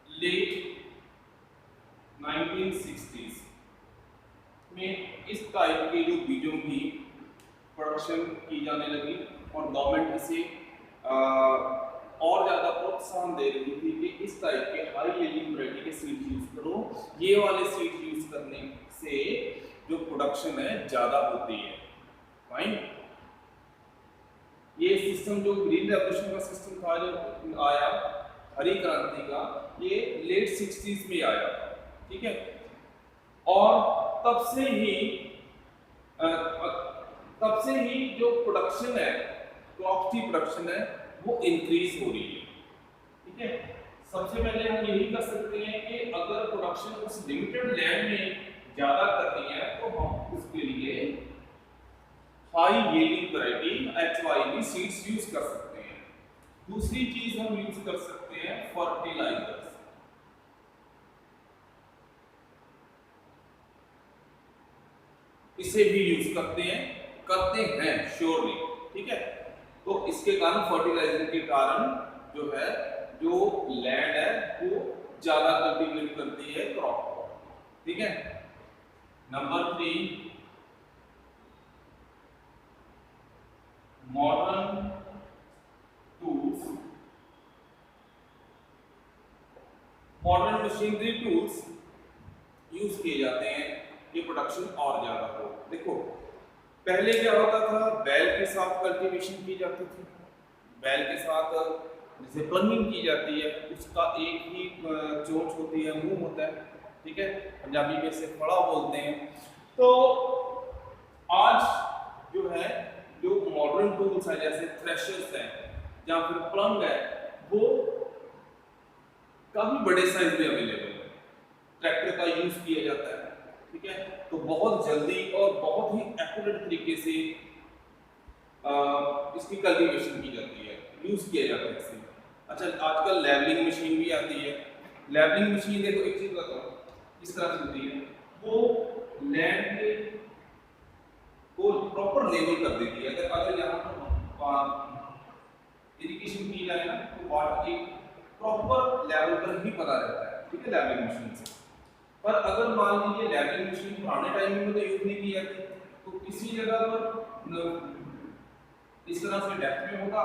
लेट 1960s में इस टाइप के जो बीजों की प्रोडक्शन की जाने लगी और गवर्नमेंट इसे और ज़्यादा प्रोत्साहन दे रही थी कि इस टाइप के हाई यील्डिंग वैरायटी के सीड्स यूज करो। ये वाले सीड्स यूज करने से जो प्रोडक्शन है ज़्यादा होती है। फाइन, ये सिस्टम जो ग्रीन रेवोल्यूशन का सिस्टम था, जो आया हरी क्रांति का, ये लेट 60s में आया, ठीक है। और तब से ही जो प्रोडक्शन है, क्रॉप की प्रोडक्शन है, वो इंक्रीज हो रही है, ठीक है। सबसे पहले हम यही कर सकते हैं कि अगर प्रोडक्शन उस लिमिटेड लैंड में ज्यादा करनी है तो हम उसके लिए high yielding variety HYV seeds use कर सकते हैं। दूसरी चीज हम यूज कर सकते हैं फर्टिलाइजर्स। इसे भी यूज करते हैं श्योरली, ठीक है। तो इसके कारण फर्टिलाइजर के कारण जो है, जो लैंड है वो ज्यादा कल्टीवेट करती है क्रॉप को, ठीक है। Number 3, modern tools, modern machinery tools use किए जाते हैं ये प्रोडक्शन और ज्यादा हो। देखो पहले क्या होता था, बैल के साथ कल्टीवेशन की जाती थी, बैल के साथ जैसे प्लंगिंग की जाती है, उसका एक ही चोंच होती है, मुंह होता है, ठीक है, पंजाबी में इसे फड़ा बोलते हैं। तो आज जो है, जो मॉडर्न टूल्स है जैसे थ्रेशर्स है या फिर प्लंग है, वो काफी बड़े साइज में अवेलेबल है, ट्रैक्टर का यूज किया जाता है, ठीक है। तो बहुत जल्दी और बहुत ही एक्यूरेट तरीके से इसकी कल्टीवेशन की जाती है, यूज किया जाता है इसे। अच्छा, आजकल लेवलिंग मशीन भी आती है। लेवलिंग मशीन देखो, एक चीज बताओ, किस तरह से होती है, वो लैंड के को प्रॉपर लेवल कर देती है। अगर यहाँ पर इरिगेशन की जाए ना, तो वाटर एक प्रॉपर लेवल पर ही पता रहता है, ठीक है, लेवलिंग मशीन से। पर अगर मान लीजिए लेवलिंग मशीन पुराने टाइम में तो यूज नहीं की जाती, तो किसी जगह पर इस तरह से डेप्थ में होगा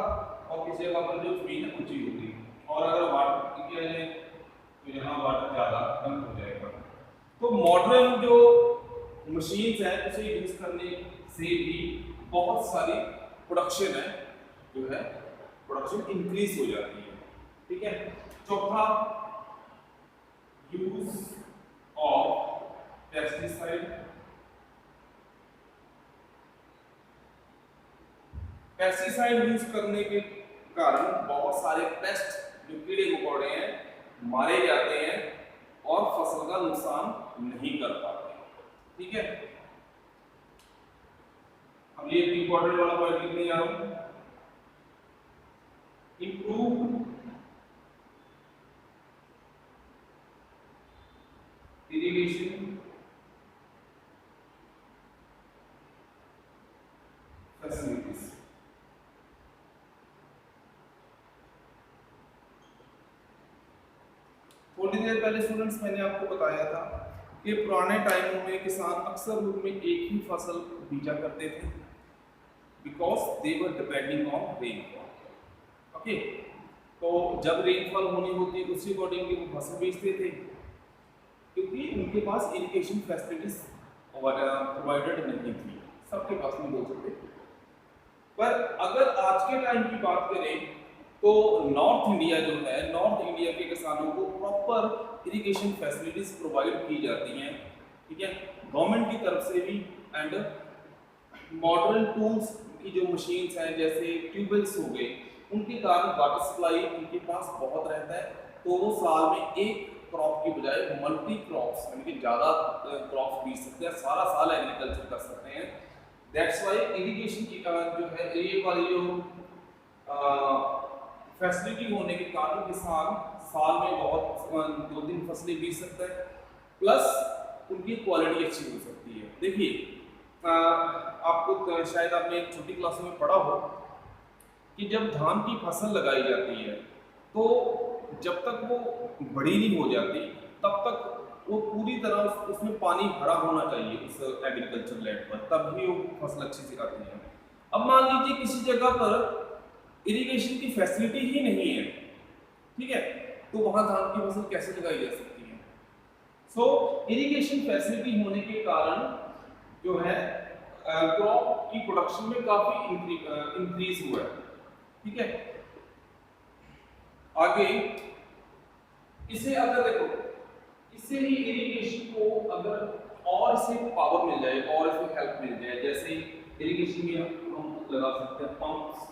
और किसी जगह पर जो जमीन है ऊंची होगी, और अगर वाटर किया जाए तो यहाँ वाटर ज़्यादा कम हो जाएगा। तो मॉडर्न जो मशीन्स हैं उसे यूज करने से भी बहुत सारी प्रोडक्शन है, जो है प्रोडक्शन इंक्रीज हो जाती है, ठीक है। चौथा, use of pesticide. Pesticide use करने के कारण बहुत सारे पेस्ट, जो कीड़े मकोड़े हैं, मारे जाते हैं और फसल का नुकसान नहीं कर पाते, ठीक है। अब ये इंपॉर्टेंट वाला पॉइंट लिखने जा रहा हूं, इंप्रूव इरिगेशन फैसिलिटीज। थोड़ी देर पहले स्टूडेंट्स मैंने आपको बताया था कि पुराने टाइमों में किसान अक्सर रूप में एक ही फसल बीजा करते थे, because they were depending on rainfall, okay. तो जब रेनफॉल होनी होती है उसी अकॉर्डिंग वो फसल बेचते थे, क्योंकि उनके पास इरिगेशन फैसिलिटीज प्रोवाइडेड नहीं थी, सबके पास नहीं बोल सकते। पर अगर आज के टाइम की बात करें तो नॉर्थ इंडिया जो है, नॉर्थ इंडिया के किसानों को प्रॉपर इरिगेशन फैसिलिटीज प्रोवाइड की जाती हैं, ठीक है, गवर्नमेंट की तरफ से भी। एंड मॉडर्न टूल्स की जो मशीन्स हैं जैसे ट्यूबवेल्स हो गए, उनके कारण वाटर सप्लाई उनके पास बहुत रहता है, तो वो साल में एक क्रॉप की बजाय मल्टी क्रॉप्स यानी कि ज़्यादा क्रॉप्स बीज सकते हैं, सारा साल एग्रीकल्चर कर सकते हैं। दैट्स वाई इरिगेशन की जो है, ये वाली जो फैसिलिटी होने के कारण किसान साल में बहुत 2-3 फसलें बीज सकता है, प्लस उनकी क्वालिटी अच्छी हो सकती है। देखिए आपको शायद आपने छोटी क्लासों में पढ़ा हो कि जब धान की फसल लगाई जाती है तो जब तक वो बड़ी नहीं हो जाती तब तक वो पूरी तरह उसमें पानी भरा होना चाहिए उस एग्रीकल्चर लैंड पर, तब ही वो फसल अच्छी से आती है। अब मान लीजिए किसी जगह पर इरिगेशन की फैसिलिटी ही नहीं है, ठीक है, तो वहां धान की फसल कैसे लगाई जा सकती है? सो इरिगेशन फैसिलिटी होने के कारण जो है क्रॉप की प्रोडक्शन में काफी इंक्रीज हुआ है, ठीक है। आगे इसे अगर देखो, इससे ही इरिगेशन को अगर और इसे पावर मिल जाए और इसमें हेल्प मिल जाए, जैसे इरिगेशन में हम लगा सकते हैं पंप्स।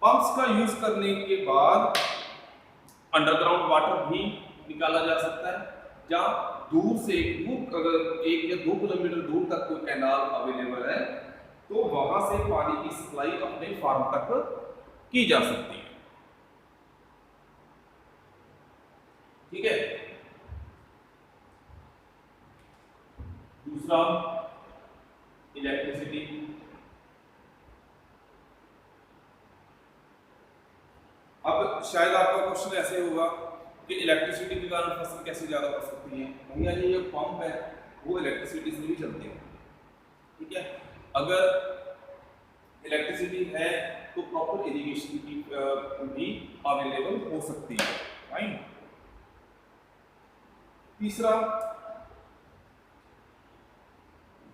पंप्स का यूज करने के बाद अंडरग्राउंड वाटर भी निकाला जा सकता है, जहां दूर से अगर 1 या 2 किलोमीटर दूर तक कोई कैनाल अवेलेबल है तो वहां से पानी की सप्लाई अपने फार्म तक की जा सकती है, ठीक है। दूसरा इलेक्ट्रिसिटी। अब शायद आपका क्वेश्चन ऐसे होगा कि इलेक्ट्रिसिटी के कारण फसल कैसे ज्यादा बढ़ सकती है? भैया ये पंप है वो इलेक्ट्रिसिटी से भी चलते हैं, ठीक है। अगर इलेक्ट्रिसिटी है तो प्रॉपर इरिगेशन की भी अवेलेबल हो सकती है, राइट। तीसरा,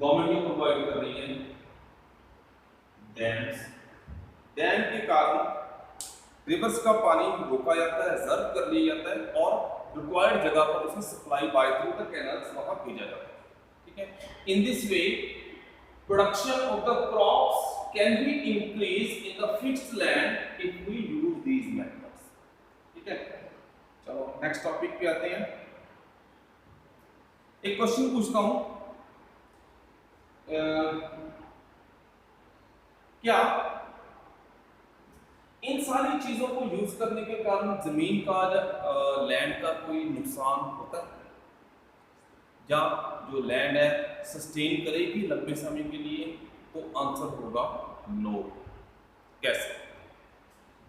गवर्नमेंट जो प्रोवाइड कर रही है डैम्स। डैम के कारण रिवर्स का पानी रोका जाता है, रिजर्व कर लिया जाता है और रिक्वायर्ड जगह पर उसे supply by through the canals वहां भेजा जाता है, ठीक है। In this way production of the crops can be increase in the fixed land if we use these methods, ठीक है। चलो नेक्स्ट टॉपिक पे आते हैं। एक क्वेश्चन पूछता हूं, क्या इन सारी चीजों को यूज करने के कारण जमीन का लैंड का कोई नुकसान होता है, या जो लैंड है सस्टेन करेगी लंबे समय के लिए? तो आंसर होगा नो। कैसे?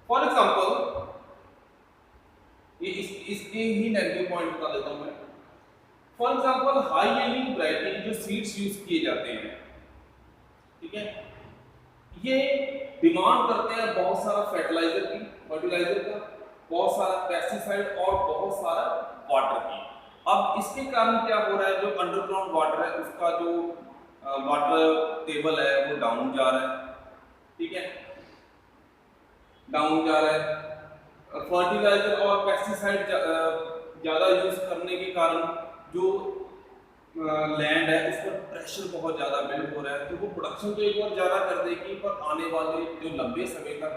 फॉर एग्जांपल ये इसके ही नेगेटिव पॉइंट बता देता हूं मैं। For example high yielding variety जो सीड्स यूज किए जाते हैं, ठीक है, ये डिमांड करते हैं बहुत सारा फर्टिलाइजर का, बहुत सारा पेस्टिसाइड और बहुत सारा वाटर की। अब इसके कारण क्या हो रहा है, जो अंडरग्राउंड वाटर है उसका जो वाटर टेबल है वो डाउन जा रहा है, ठीक है, डाउन जा रहा है। फर्टिलाइजर और पेस्टिसाइड ज्यादा यूज करने के कारण जो लैंड है उस पर प्रेशर बहुत ज्यादा बिल्ड हो रहा है, तो वो प्रोडक्शन तो एक बार ज्यादा कर देगी पर आने वाले जो लंबे समय तक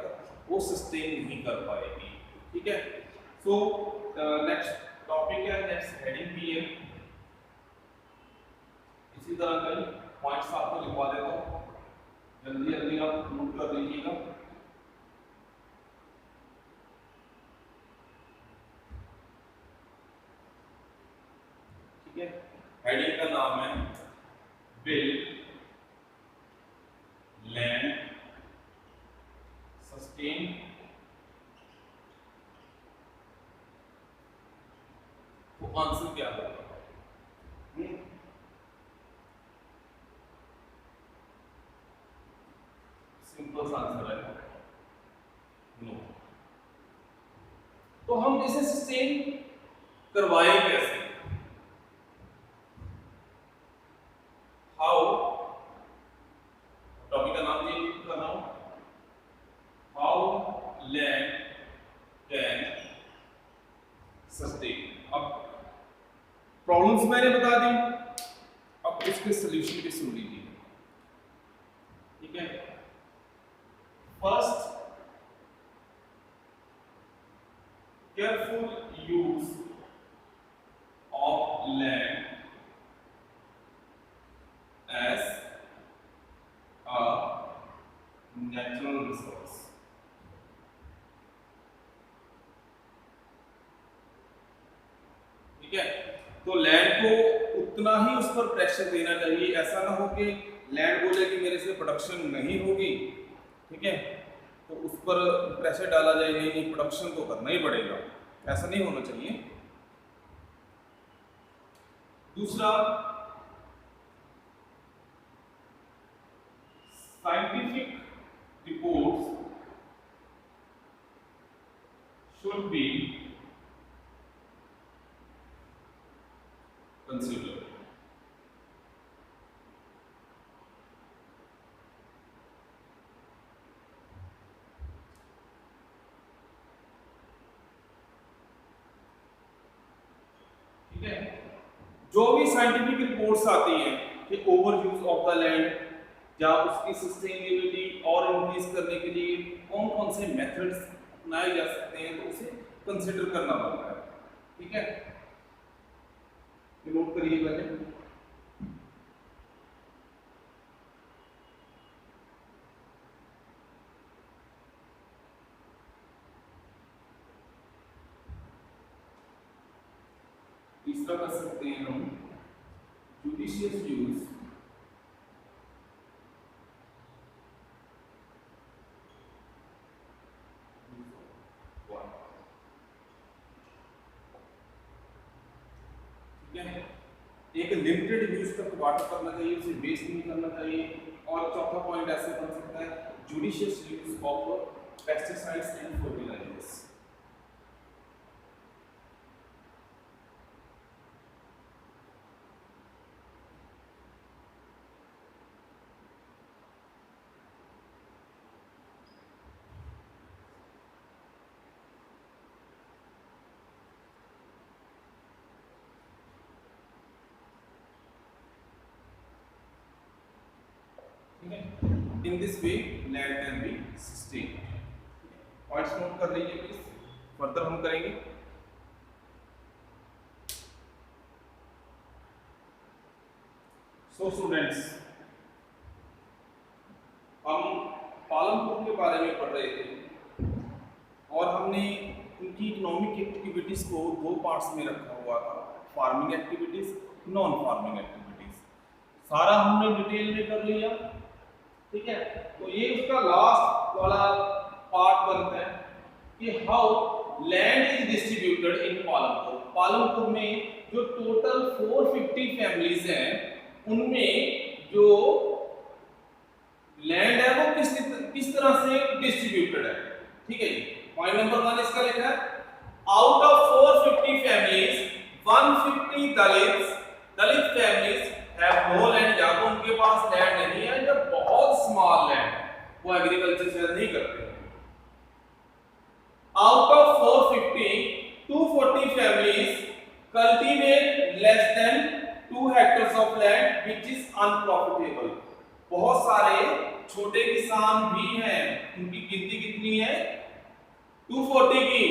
वो सस्टेन नहीं कर पाएगी, ठीक है। सो नेक्स्ट टॉपिक है, नेक्स्ट हेडिंग भी है, इसी तरह कई पॉइंट्स आपको लिखवा देता हूँ, जल्दी जल्दी आप नोट कर लीजिएगा। ठीक है, हेडिंग का नाम है बिल्ड लैंड सस्टेन तो आंसर क्या होगा? सिंपल आंसर है नो। तो हम इसे सस्टेन करवाएं कैसे? हाउ, टॉपिक का नाम चेंज कर रहा हूं, हाउ लैंड कैन सस्टेन। अब प्रॉब्लम्स मैंने बता दी, अब इसके सॉल्यूशन भी सुन लीजिए, ठीक है। First, careful use of land as a natural resource। ठीक है, तो लैंड को उतना ही उस पर प्रेशर देना चाहिए, ऐसा ना हो कि लैंड बोले कि मेरे से प्रोडक्शन नहीं होगी ठीक है, तो उस पर प्रेशर डाला जाए, नहीं नहीं प्रोडक्शन तो करना ही पड़ेगा, ऐसा नहीं होना चाहिए। दूसरा, scientific reports should be considered। ठीक है, जो भी साइंटिफिक रिपोर्ट्स आती हैं कि over use of the land या उसकी सस्टेनेबिलिटी और इंक्रीज करने के लिए कौन कौन से मेथड्स अपनाए जा सकते हैं, तो उसे कंसिडर करना पड़ता है। ठीक है, नोट करिए पहले। तीसरा कर सकते हैं हम जुडिशियस यूज एक लिमिटेड यूज तक वाटर करना चाहिए, उसे वेस्ट नहीं करना चाहिए। और चौथा पॉइंट ऐसे बन सकता है judicious use of pesticides and fertilisers. In this way land can be sustained। Points note कर लीजिए प्लीज, फर्दर हम करेंगे। सो स्टूडेंट्स, हम पालमपुर के बारे में पढ़ रहे थे और हमने उनकी इकोनॉमिक एक्टिविटीज को दो पार्ट्स में रखा हुआ था, farming activities, non farming activities. सारा हमने डिटेल में कर लिया। ठीक है, तो ये उसका लास्ट वाला पार्ट बनता है कि how land is distributed in Palampur. Palampur में जो टोटल 450 फैमिलीज हैं उनमें जो लैंड है वो किस तरह से डिस्ट्रीब्यूटेड है। ठीक है जी, पॉइंट नंबर 1 इसका लिखा है, out of 450 families 150 Dalit families have no land, या तो उनके पास लैंड नहीं है या बहुत स्मॉल लैंड, वो एग्रीकल्चर से नहीं करते। Out of 450 240 families cultivate less than 2 hectares of land which is unprofitable. बहुत सारे छोटे किसान भी हैं, उनकी गिनती कितनी है 240 की।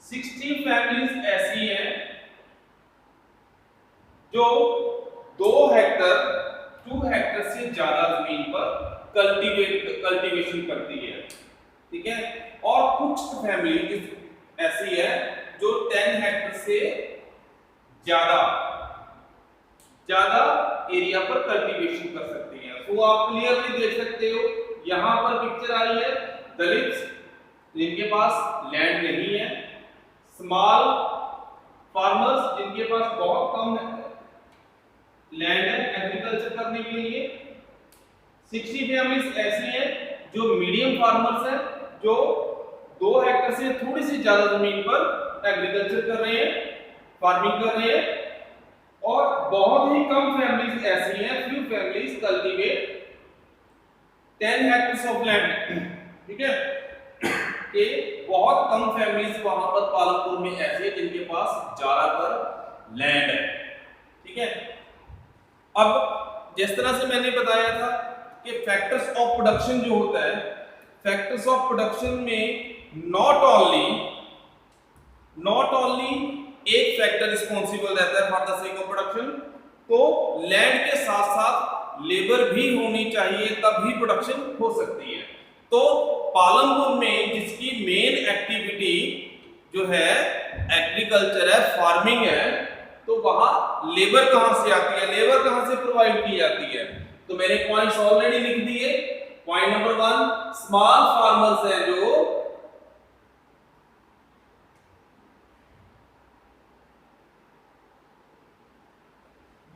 60 फैमिलीज ऐसी हैं जो 2 हेक्टेयर से ज्यादा जमीन पर कल्टीवेशन करती है। ठीक है, और कुछ फैमिली ऐसी है जो 10 हेक्टेयर से ज्यादा एरिया पर कल्टीवेशन कर सकती है। तो आप क्लियरली देख सकते हो, यहां पर पिक्चर आ रही है दलित जिनके पास लैंड नहीं है, स्मॉल फार्मर्स जिनके पास बहुत कम लैंड है एग्रीकल्चर करने के लिए, 60 फैमिलीज ऐसी हैं जो मीडियम फार्मर्स हैं जो 2 हेक्टेयर से थोड़ी सी ज्यादा जमीन पर एग्रीकल्चर कर रहे हैं, फार्मिंग कर रहे हैं, और बहुत ही कम फैमिलीज ऐसी हैं, few families cultivate 10 hectares of land. ठीक है, कि बहुत कम फैमिलीज वहां पर पालमपुर में ऐसी है जिनके पास ज्यादातर लैंड है। ठीक है, अब जिस तरह से मैंने बताया था कि फैक्टर्स ऑफ प्रोडक्शन जो होता है, फैक्टर्स ऑफ प्रोडक्शन में नॉट ओनली एक फैक्टर रिस्पॉन्सिबल रहता है for the sake of production, तो लैंड के साथ साथ लेबर भी होनी चाहिए, तभी प्रोडक्शन हो सकती है। तो पालमपुर में जिसकी मेन एक्टिविटी जो है एग्रीकल्चर है, फार्मिंग है, तो वहां लेबर कहां से आती है, लेबर कहां से प्रोवाइड की जाती है? तो मैंने पॉइंट्स ऑलरेडी लिख दिए, पॉइंट नंबर 1, स्मॉल फार्मर्स हैं जो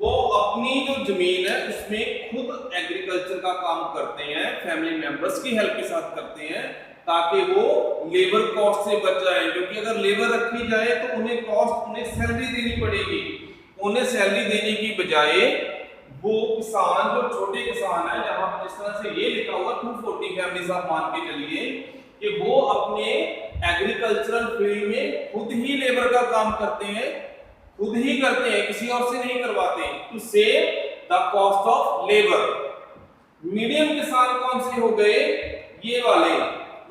वो अपनी जो जमीन है उसमें खुद एग्रीकल्चर का काम करते हैं, फैमिली मेंबर्स की हेल्प के साथ करते हैं, ताकि वो लेबर कॉस्ट से बच जाए। क्योंकि अगर लेबर रखी जाए तो उन्हें सैलरी देनी पड़ेगी। उन्हें सैलरी देने की बजाय वो किसान, जो छोटे किसान है, जहां पर इस तरह से ये लिखा हुआ 240 फैमिलीज, आप मान के चलिए कि वो अपने एग्रीकल्चरल फील्ड में खुद ही लेबर का काम करते हैं, खुद ही करते हैं, किसी और से नहीं करवाते, to save the cost of labour. Medium किसान कौन से हो गए? ये वाले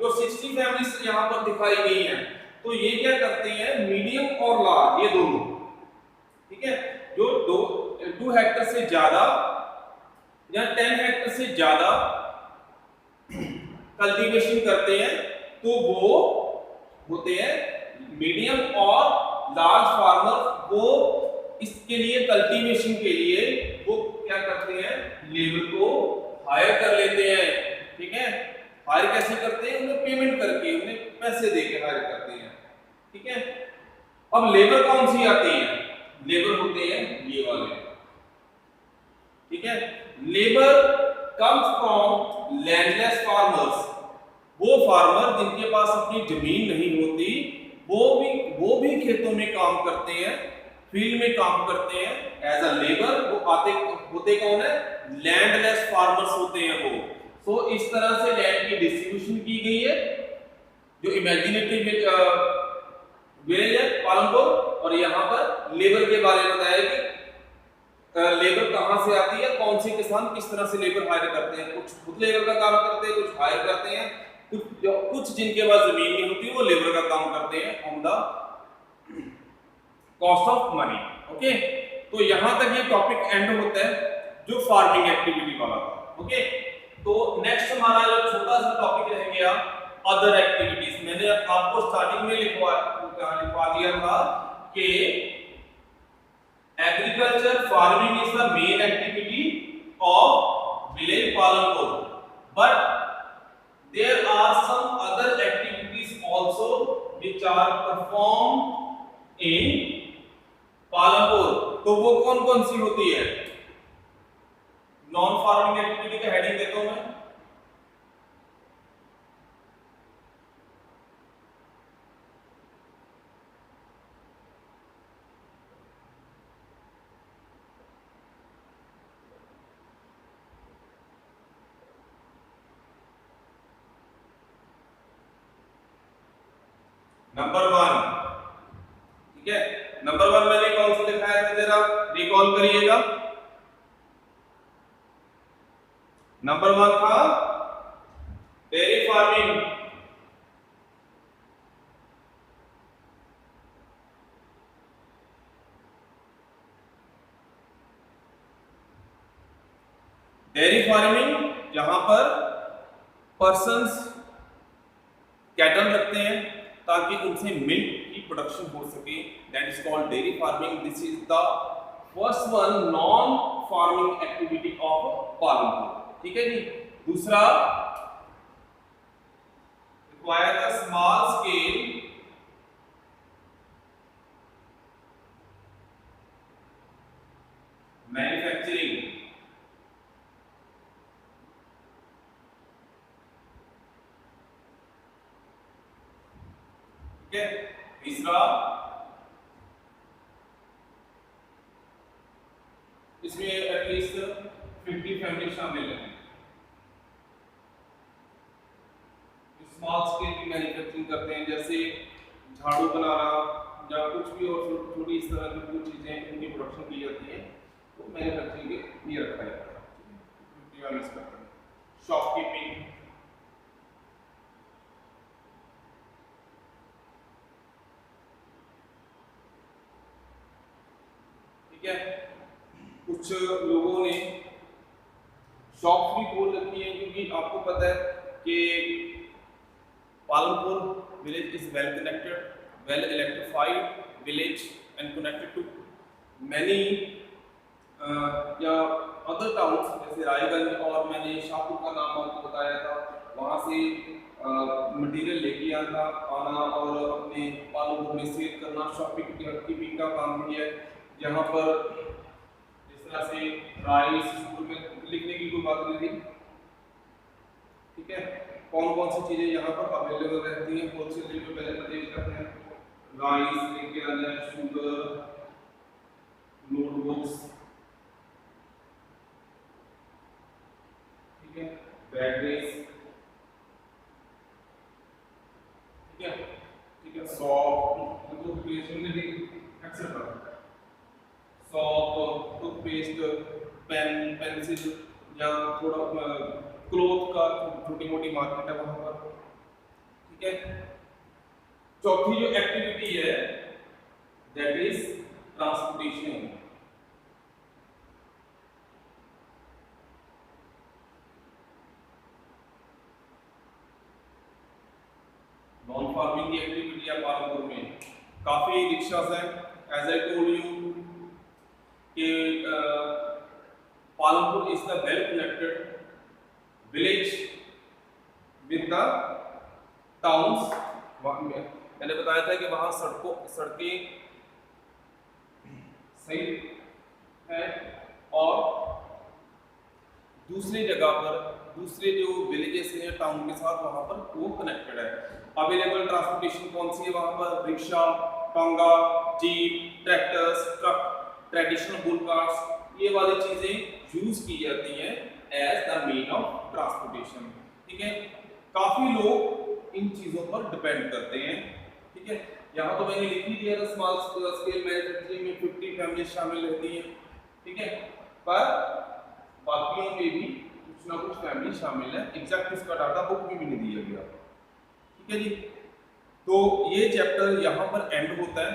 जो 60 फैमिलीज यहां पर दिखाई गई हैं। तो ये क्या करते हैं? मीडियम और लार्ज, ये दोनों, ठीक है, जो 2 हेक्टर से ज्यादा या 10 हेक्टर से ज्यादा कल्टीवेशन करते हैं, तो वो होते हैं मीडियम और लार्ज फार्मर। वो इसके लिए, कल्टीवेशन के लिए, वो क्या करते हैं? लेबर को हायर कर लेते हैं, ठीक है। हायर कैसे करते हैं? उन्हें पेमेंट करके, उन्हें पैसे देके हायर करते हैं, ठीक है। अब लेबर कौन सी आती है? लेबर होते हैं ये वाले, ठीक है। Labour comes from landless farmers. वो फार्मर जिनके पास अपनी जमीन नहीं होती, वो भी खेतों में काम करते हैं, फील्ड में काम करते हैं एज अ लेबर। वो होते कौन है? लैंडलेस फार्मर्स होते हैं वो। सो इस तरह से लैंड की डिस्ट्रीब्यूशन की गई है, जो इमेजिनेटिव विलेज है पालमपुर। और यहाँ पर लेबर के बारे में बताया कि लेबर कहाँ से आती है, कौन से किसान किस तरह से लेबर हायर करते हैं। कुछ खुद लेबर का काम करते हैं, कुछ हायर करते हैं, कुछ जिनके पास जमीन नहीं होती वो लेबर का काम करते हैं on the cost of money. Okay, तो यहां तक ये टॉपिक एंड होता है जो फार्मिंग एक्टिविटी वाला था। ओके, तो नेक्स्ट हमारा जो छोटा सा टॉपिक रह गया अदर एक्टिविटीज। मैंने आपको स्टार्टिंग में लिखवा दिया था कि agriculture farming is the main activity of village Palanpur, but there are some other activities also which are performed in Palanpur. तो वो कौन कौन सी होती है? नॉन फार्मिंग एक्टिविटी का हेडिंग देता हूं मैं। नंबर 1, ठीक है। नंबर 1 मैंने कौन सा दिखाया था, जरा रिकॉल करिएगा। नंबर 1 था डेयरी फार्मिंग। डेयरी फार्मिंग जहां पर पर्सन्स कैटल रखते हैं ताकि उनसे मिल्क की प्रोडक्शन हो सके, that is called dairy farming. This is the first one non farming activity of Palanpur, ठीक है जी। दूसरा require the small scale manufacturing, ठीक है। तीसरा इसमें एटलीस्ट 50 फैमिली शामिल है। स्मॉल स्केल की मैन्युफैक्चरिंग करते हैं, जैसे झाड़ू बनाना या कुछ भी और छोटी इस तरह की कुछ चीजें इनकी प्रोडक्शन की जाती है, तो मैन्युफैक्चरिंग के लिए रखा जाता है। शॉपकीपिंग, ठीक है। कुछ लोगों ने शॉप भी खोल रखी है, क्योंकि आपको पता है कि Palanpur village is well connected, well electrified village and connected to many या अदर टाउन्स जैसे रायगंज और मैंने शाहपुर का नाम आपको बताया था, वहाँ से मटेरियल लेके आना और अपने पालनपुर में सेल करना, शॉपिंग कीपिंग का काम भी है। यहाँ पर जिस तरह से राइस शुगर में लिखने की कोई बात नहीं थी, ठीक है। कौन कौन सी चीजें यहाँ पर अवेलेबल रहती हैं होलसेल रेट में पहले देख करते हैं। राइस लेके आना है, शुगर, नोटबुक्स, ठीक है, बैटरीज, ठीक है, ठीक है, soap, stationery etcetera, soap, toothpaste, pen, pencil या थोड़ा क्लोथ का छोटी मोटी मार्केट है वहां पर, ठीक है। चौथी जो एक्टिविटी है that is transportation. Non farming की एक्टिविटी है पालनपुर में, काफी रिक्शास हैं। एज आई टोल्ड यू कि Palanpur is the well connected village with the towns. मैंने बताया था कि वहां सड़कें सही है और दूसरी जगह पर दूसरे जो विलेजेस हैं टाउन के साथ वहां पर वो कनेक्टेड है। अवेलेबल ट्रांसपोर्टेशन कौन सी है वहां पर? Rickshaw, tanga, jeep, tractors, truck, traditional bull cars, ये वाली चीजें यूज की जाती हैं as the mean of transportation, ठीक है। काफी लोग इन चीजों पर डिपेंड करते हैं, ठीक है। यहाँ तो मैंने लिख ही दिया स्मॉल स्केल मैन्युफैक्चरिंग में 50 फैमिली शामिल रहती हैं, ठीक है, पर बाकियों में भी कुछ ना कुछ फैमिली शामिल है। एग्जैक्ट इसका डाटा बुक में भी नहीं दिया गया, ठीक है जी। तो ये चैप्टर यहाँ पर एंड होता है।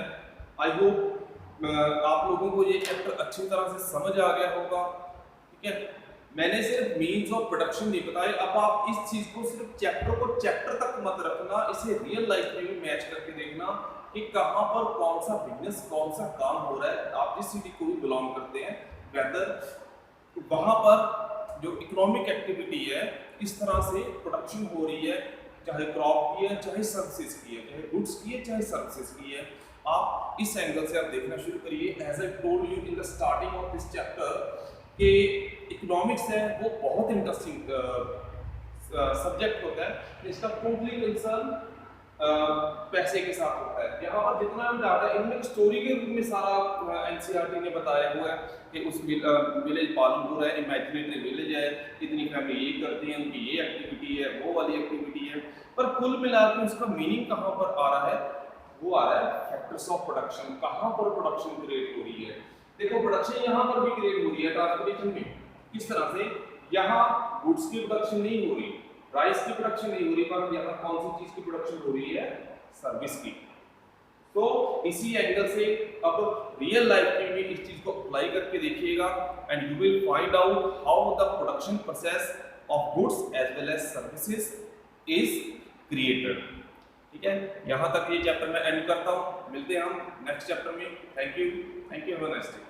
आई होप आप लोगों को ये चैप्टर अच्छी तरह से समझ आ गया होगा, ठीक है। मैंने सिर्फ मीन्स ऑफ प्रोडक्शन नहीं बताए, अब आप इस चीज को सिर्फ चैप्टर को चैप्टर तक मत रखना, इसे रियल लाइफ में भी मैच करके देखना कि कहाँ पर कौन सा बिजनेस, कौन सा काम हो रहा है। आप जिस सिटी को भी बिलोंग करते हैं वेदर वहां पर जो इकोनॉमिक एक्टिविटी है इस तरह से प्रोडक्शन हो रही है, चाहे क्रॉप की है, चाहे सर्विसेज की है, चाहे गुड्स की है, चाहे सर्विसेज की है। आप इस एंगल से आप देखना शुरू करिए। As I told you in the starting of this chapter कि इकोनॉमिक्स है वो बहुत इंटरेस्टिंग सब्जेक्ट होता है। इसका टोटली कंसर्न पैसे के साथ होता है। यहाँ पर जितना भी डाटा इनमें स्टोरी के रूप में सारा एनसीईआरटी ने बताया हुआ है कि उस विलेज पालनपुर है, इमेजिनरी विलेज है, इतनी फैमिली ये करती है, उनकी ये एक्टिविटी है, वो वाली एक्टिविटी है, पर कुल मिलाकर उसका मीनिंग कहाँ पर आ रहा है? वो आ रहा है फैक्टर्स ऑफ प्रोडक्शन। कहाँ पर प्रोडक्शन क्रिएट हो रही है? देखो प्रोडक्शन यहाँ पर भी क्रिएट हो रही है ट्रांसपोर्टेशन में। किस तरह से? यहाँ गुड्स की प्रोडक्शन नहीं हो रही, राइस की प्रोडक्शन नहीं हो रही, पर यहाँ कौन सी चीज की प्रोडक्शन हो रही है? सर्विस की। तो इसी एंगल से अब रियल लाइफ में भी इस चीज को अप्लाई करके देखिएगा and you will find out how the production process of goods as well as services is created. ठीक है, यहाँ तक ये चैप्टर मैं एंड करता हूँ। मिलते हैं हम नेक्स्ट चैप्टर में। Thank you, have a nice day.